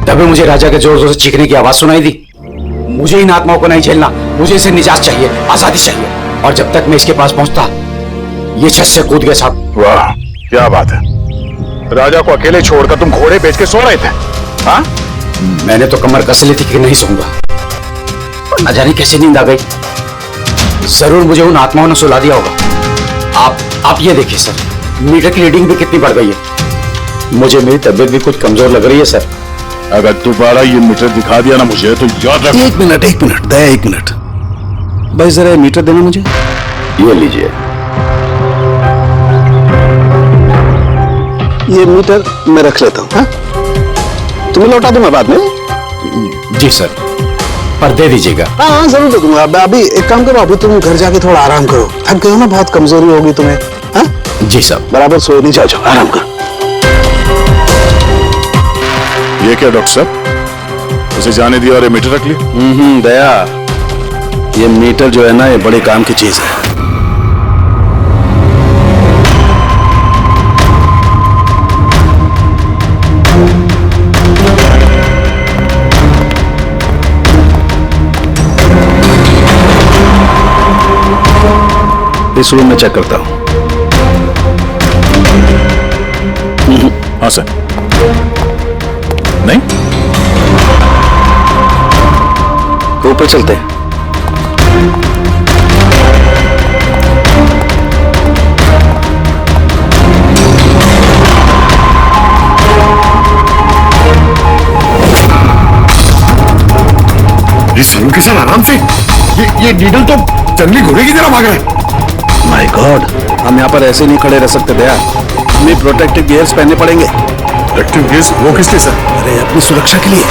तभी मुझे राजा के जोर जोर से चीखने की आवाज सुनाई दी। मुझे इन आत्माओं को नहीं झेलना, मुझे इसे निजात चाहिए, आजादी चाहिए। और जब तक मैं इसके पास पहुंचता ये छत से कूद गया साहब। वाह, क्या बात है। राजा को अकेले छोड़कर तुम घोड़े बेच के सो रहे थे? हाँ? मैंने तो कमर कस ली थी कि नहीं सोऊंगा, पर न जाने कैसे नींद आ गई। जरूर मुझे उन आत्माओं ने सुला दिया होगा। आप ये देखिए सर, मीटर की रीडिंग भी कितनी बढ़ गई है। मुझे मेरी तबीयत भी कुछ कमजोर लग रही है सर। अगर दोबारा ये मीटर दिखा दिया ना मुझे तो याद रख। एक मिनट दया, एक मिनट भाई, जरा मीटर देना मुझे। ये लीजिए। ये मीटर मैं रख लेता हूँ। हाँ? तुम्हें लौटा दूंगा बाद में। जी सर, पर दे दीजिएगा। हाँ जरूर दे दूंगा। अभी एक काम करो, अभी तुम घर जाके थोड़ा आराम करो। थक गए हो ना, बहुत कमजोरी होगी तुम्हें। हाँ? जी सर। बराबर सो नहीं, जाओ आराम करो। ये क्या डॉक्टर साहब, उसे जाने दिया और ये मीटर रख लिया? दया, ये मीटर जो है ना, ये बड़े काम की चीज है। इस रूम में चेक करता हूं। हाँ सर। नहीं, तो ऊपर चलते हैं। इस रूम के साथ आराम से ये नीडल तो जंगली घोड़े की तरह भाग रहा है। माय गॉड, हम यहाँ पर ऐसे नहीं खड़े रह सकते दया, हमें प्रोटेक्टिव गियर्स पहनने पड़ेंगे। Protective gears? वो किस लिए सर? अरे अपनी सुरक्षा के लिए।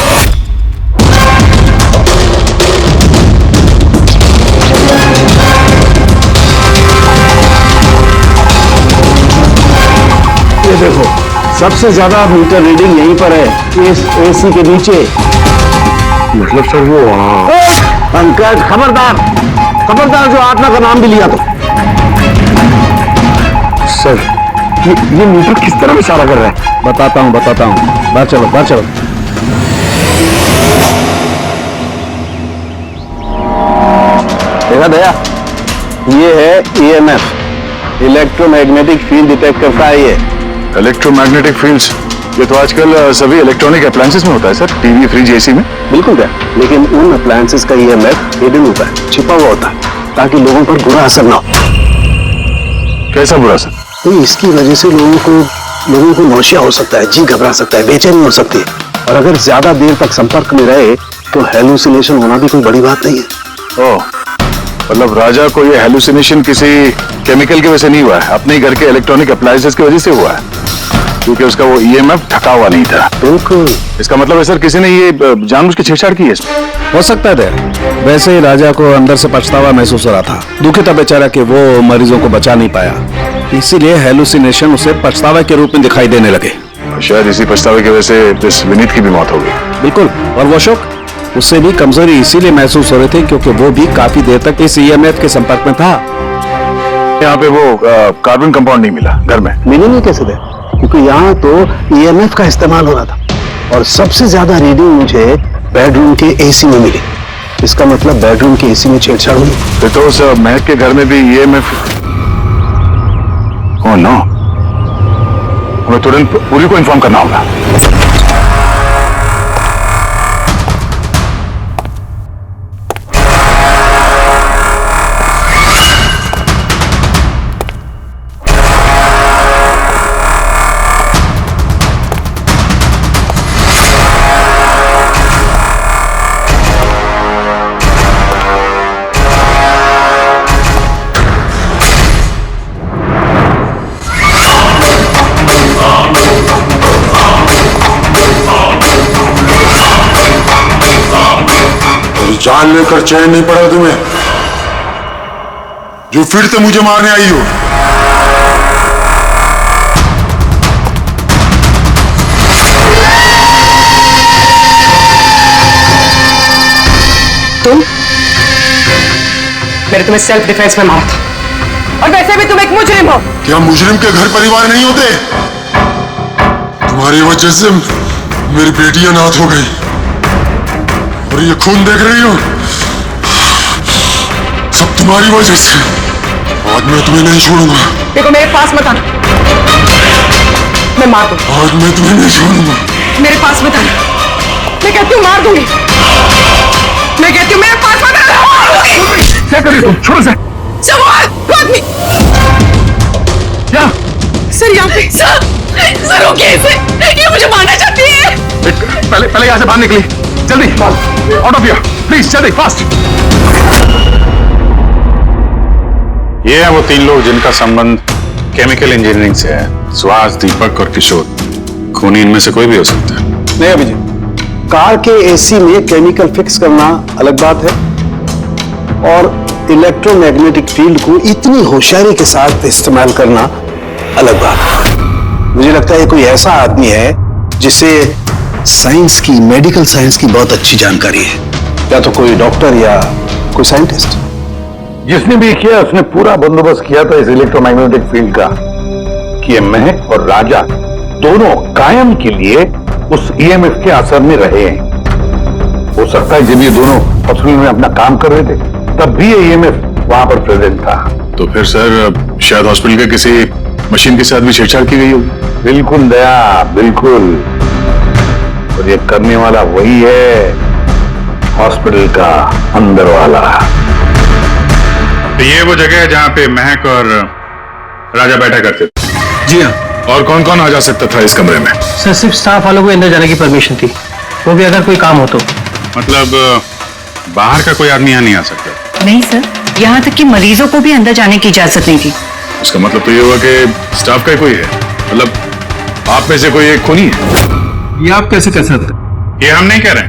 ये देखो, सबसे ज्यादा मीटर रीडिंग यहीं पर है, इस एसी के नीचे। मतलब सर वो पंकज खबरदार, खबरदार जो आत्मा का नाम भी लिया तो। सर ये मीटर किस तरह इशारा कर रहा है? बताता हूँ बाहर चलो बाहर चलो। देखा दया, ये है EMF, इलेक्ट्रोमैग्नेटिक फील्ड डिटेक्ट करता है ये। इलेक्ट्रोमैग्नेटिक फील्ड्स, ये तो आजकल सभी इलेक्ट्रॉनिक अप्लायंसेस में होता है सर, टीवी, फ्रिज, एसी में। बिल्कुल है, लेकिन उन अप्लायंसेस का EMF हिडन होता है, छिपा हुआ होता है, ताकि लोगों पर बुरा असर ना हो। कैसा बुरा असर? तो इसकी वजह से लोगों को नौशिया हो सकता है, जी घबरा सकता है, बेचैनी हो सकती है, और अगर ज्यादा देर तक संपर्क में रहे तो हेलुसिनेशन होना भी कोई बड़ी बात नहीं है। ओह, मतलब राजा को ये हेलुसिनेशन किसी केमिकल की वजह से नहीं हुआ है, अपने घर के इलेक्ट्रॉनिक अप्लायंसेस की वजह से हुआ है, क्योंकि उसका वो EMF ढका हुआ नहीं था। बिल्कुल। इसका मतलब है सर किसी ने ये जानबूझ के छेड़छाड़ की है इसमें। हो सकता है। वैसे ही राजा को अंदर से पछतावा महसूस हो रहा था, दुखी था बेचारा कि वो मरीजों को बचा नहीं पाया, इसीलिए हेलुसिनेशन उसे पछतावा के रूप में दिखाई देने लगे। शायद इसी पछतावे की वजह से इस विनीत की भी मौत हो गई। बिल्कुल, और वो अशोक, उससे भी कमजोरी इसीलिए महसूस हो रही थी क्योंकि वो भी काफी देर तक इस EMF के संपर्क में था। यहाँ पे वो कार्बन कंपाउंड नहीं मिला घर में। मिले नहीं कैसे थे? क्योंकि यहाँ तो EMF का इस्तेमाल हो रहा था, और सबसे ज्यादा रीडिंग मुझे बेडरूम के AC में मिली। इसका मतलब बेडरूम के AC में छेड़छाड़ हुई। फिर तो उस महक के घर में भी EMF। ओह नो, हमें तुरंत पुलिस को इन्फॉर्म करना होगा। जान लेकर चैन नहीं पड़ा तुम्हें, जो फिर से मुझे मारने आई हो। तुम? मैंने तुम्हें सेल्फ डिफेंस में मारा था, और वैसे भी तुम एक मुजरिम हो। क्या मुजरिम के घर परिवार नहीं होते? तुम्हारी वजह से मेरी बेटी अनाथ हो गई, और ये खून देख रही हो, सब तुम्हारी वजह से। आज मैं तुम्हें नहीं छोड़ूंगा। देखो मेरे पास मत आना, मैं मार दूंगा। आज मैं तुम्हें नहीं छोड़ूंगा। मेरे पास मत आना, मैं कहती हूँ मार दूंगी। मैं कहती हूँ मेरे पास मत आना। क्या कर रही हो? छोड़ो से। आदमी क्या? सर यहाँ पे सर रोकिए इसे, ये मुझे मारना चाहती है। पहले यहाँ से बाहर निकली, जल्दी आउट ऑफ हियर प्लीज, जल्दी फास्ट। ये हैं वो 3 लोग जिनका संबंध केमिकल इंजीनियरिंग से है। सुहास, दीपक और किशोर। खूनी इनमें से कोई भी हो सकता है। नहीं अभिजीत, कार के AC में केमिकल फिक्स करना अलग बात है, और इलेक्ट्रोमैग्नेटिक फील्ड को इतनी होशियारी के साथ इस्तेमाल करना अलग बात है। मुझे लगता है कोई ऐसा आदमी है जिसे साइंस की, मेडिकल साइंस की बहुत अच्छी जानकारी है, या तो कोई डॉक्टर या कोई साइंटिस्ट। जिसने भी किया उसने पूरा बंदोबस्त किया था इस इलेक्ट्रोमैग्नेटिक फील्ड का, कि ये महक और राजा दोनों कायम के लिए उस EMF के असर में रहे हैं। हो सकता है जब ये दोनों हॉस्पिटल में अपना काम कर रहे थे तब भी ये EMF वहां पर प्रेजेंट था। तो फिर सर शायद हॉस्पिटल के किसी मशीन के साथ भी छेड़छाड़ की गई होगी। बिल्कुल दया, बिल्कुल। और ये करने वाला वही है, हॉस्पिटल का अंदर वाला। तो ये वो जगह है जहाँ पे महक और राजा बैठा करते थे? जी हाँ। और कौन कौन आ जा सकता था इस कमरे में? सर सिर्फ स्टाफ वालों को अंदर जाने की परमिशन थी, वो भी अगर कोई काम हो तो। मतलब बाहर का कोई आदमी यहाँ नहीं आ सकता? नहीं सर, यहाँ तक कि मरीजों को भी अंदर जाने की इजाजत नहीं थी। उसका मतलब तो ये हुआ कि स्टाफ का ही कोई है, मतलब आप में से कोई एक खूनी है। ये आप कैसे कह सकते? ये हम नहीं कह रहे,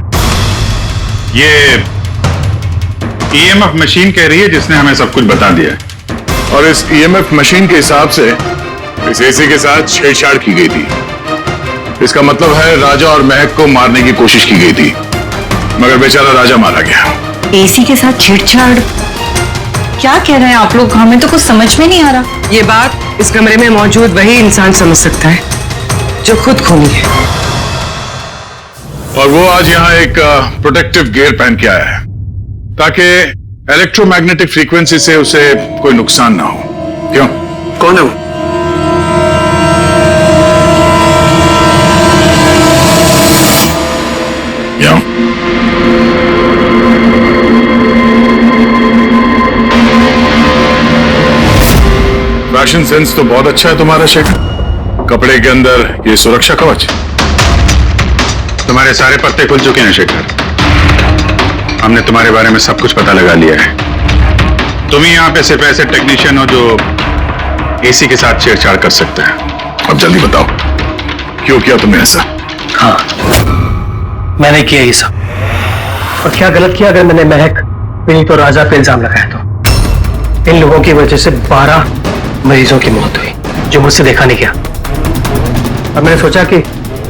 ये EMF मशीन कह रही है जिसने हमें सब कुछ बता दिया है। और इस EMF मशीन के हिसाब से इस AC के साथ छेड़छाड़ की गई थी। इसका मतलब है राजा और महक को मारने की कोशिश की गई थी, मगर बेचारा राजा मारा गया। एसी के साथ छेड़छाड़? क्या कह रहे हैं आप लोग? हमें तो कुछ समझ में नहीं आ रहा। ये बात इस कमरे में मौजूद वही इंसान समझ सकता है जो खुद खूनी है। और वो आज यहाँ एक प्रोटेक्टिव गियर पहन के आया है ताकि इलेक्ट्रोमैग्नेटिक फ्रीक्वेंसी से उसे कोई नुकसान ना हो। क्यों? कौन है वो? यहाँ। फैशन सेंस तो बहुत अच्छा है तुम्हारा शेखर। कपड़े के अंदर ये सुरक्षा कवच। तुम्हारे सारे पत्ते खुल चुके हैं शेखर। हमने तुम्हारे बारे में सब कुछ पता लगा लिया है। तुम ही यहाँ पे सिर्फ ऐसे टेक्नीशियन हो जो एसी के साथ छेड़छाड़ कर सकते हैं। अब जल्दी बताओ, क्यों किया तुमने ऐसा? हाँ, मैंने किया ये सब। और क्या गलत किया अगर मैंने महक, विनीत और राजा पे इल्जाम लगाया तो? इन लोगों की वजह से 12 मरीजों की मौत हुई जो मुझसे देखा नहीं गया। और मैंने सोचा कि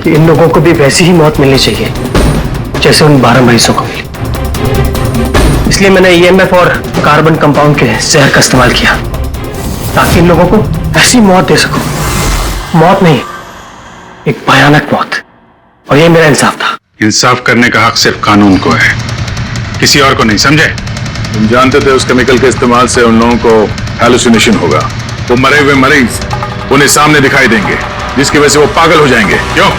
इन लोगों को भी वैसी ही मौत मिलनी चाहिए जैसे उन 12 मरीजों को मिली। इसलिए मैंने ईएमएफ और कार्बन कंपाउंड के जहर का इस्तेमाल किया ताकि इन लोगों को ऐसी मौत दे सकूं। मौत नहीं, एक भयानक मौत। और ये मेरा इंसाफ था। इंसाफ करने का हक सिर्फ कानून को है, किसी और को नहीं, समझे? तुम जानते थे उस केमिकल के इस्तेमाल से उन लोगों को हैलुसिनेशन होगा। वो मरे हुए मरीज उन्हें सामने दिखाई देंगे जिसकी वजह से वो पागल हो जाएंगे। क्यों?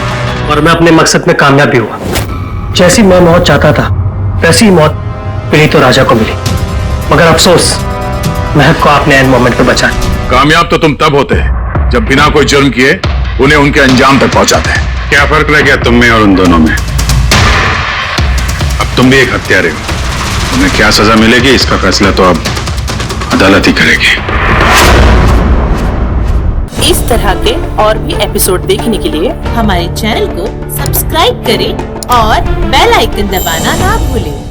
और मैं अपने मकसद में कामयाब भी हुआ। जैसी मैं मौत चाहता था वैसी ही मौत विनीत और राजा को मिली। मगर अफसोस, महक को आपने एंड मोमेंट पे बचाया। कामयाब तो तुम तब होते हैं जब बिना कोई जुर्म किए उन्हें उनके अंजाम तक पहुंचाते हैं। क्या फर्क रह गया तुम में और उन दोनों में? अब तुम भी एक हत्यारे हो। तुम्हें क्या सजा मिलेगी इसका फैसला तो अब अदालत ही करेगी। इस तरह के और भी एपिसोड देखने के लिए हमारे चैनल को सब्सक्राइब करें और बेल आइकन दबाना ना भूलें।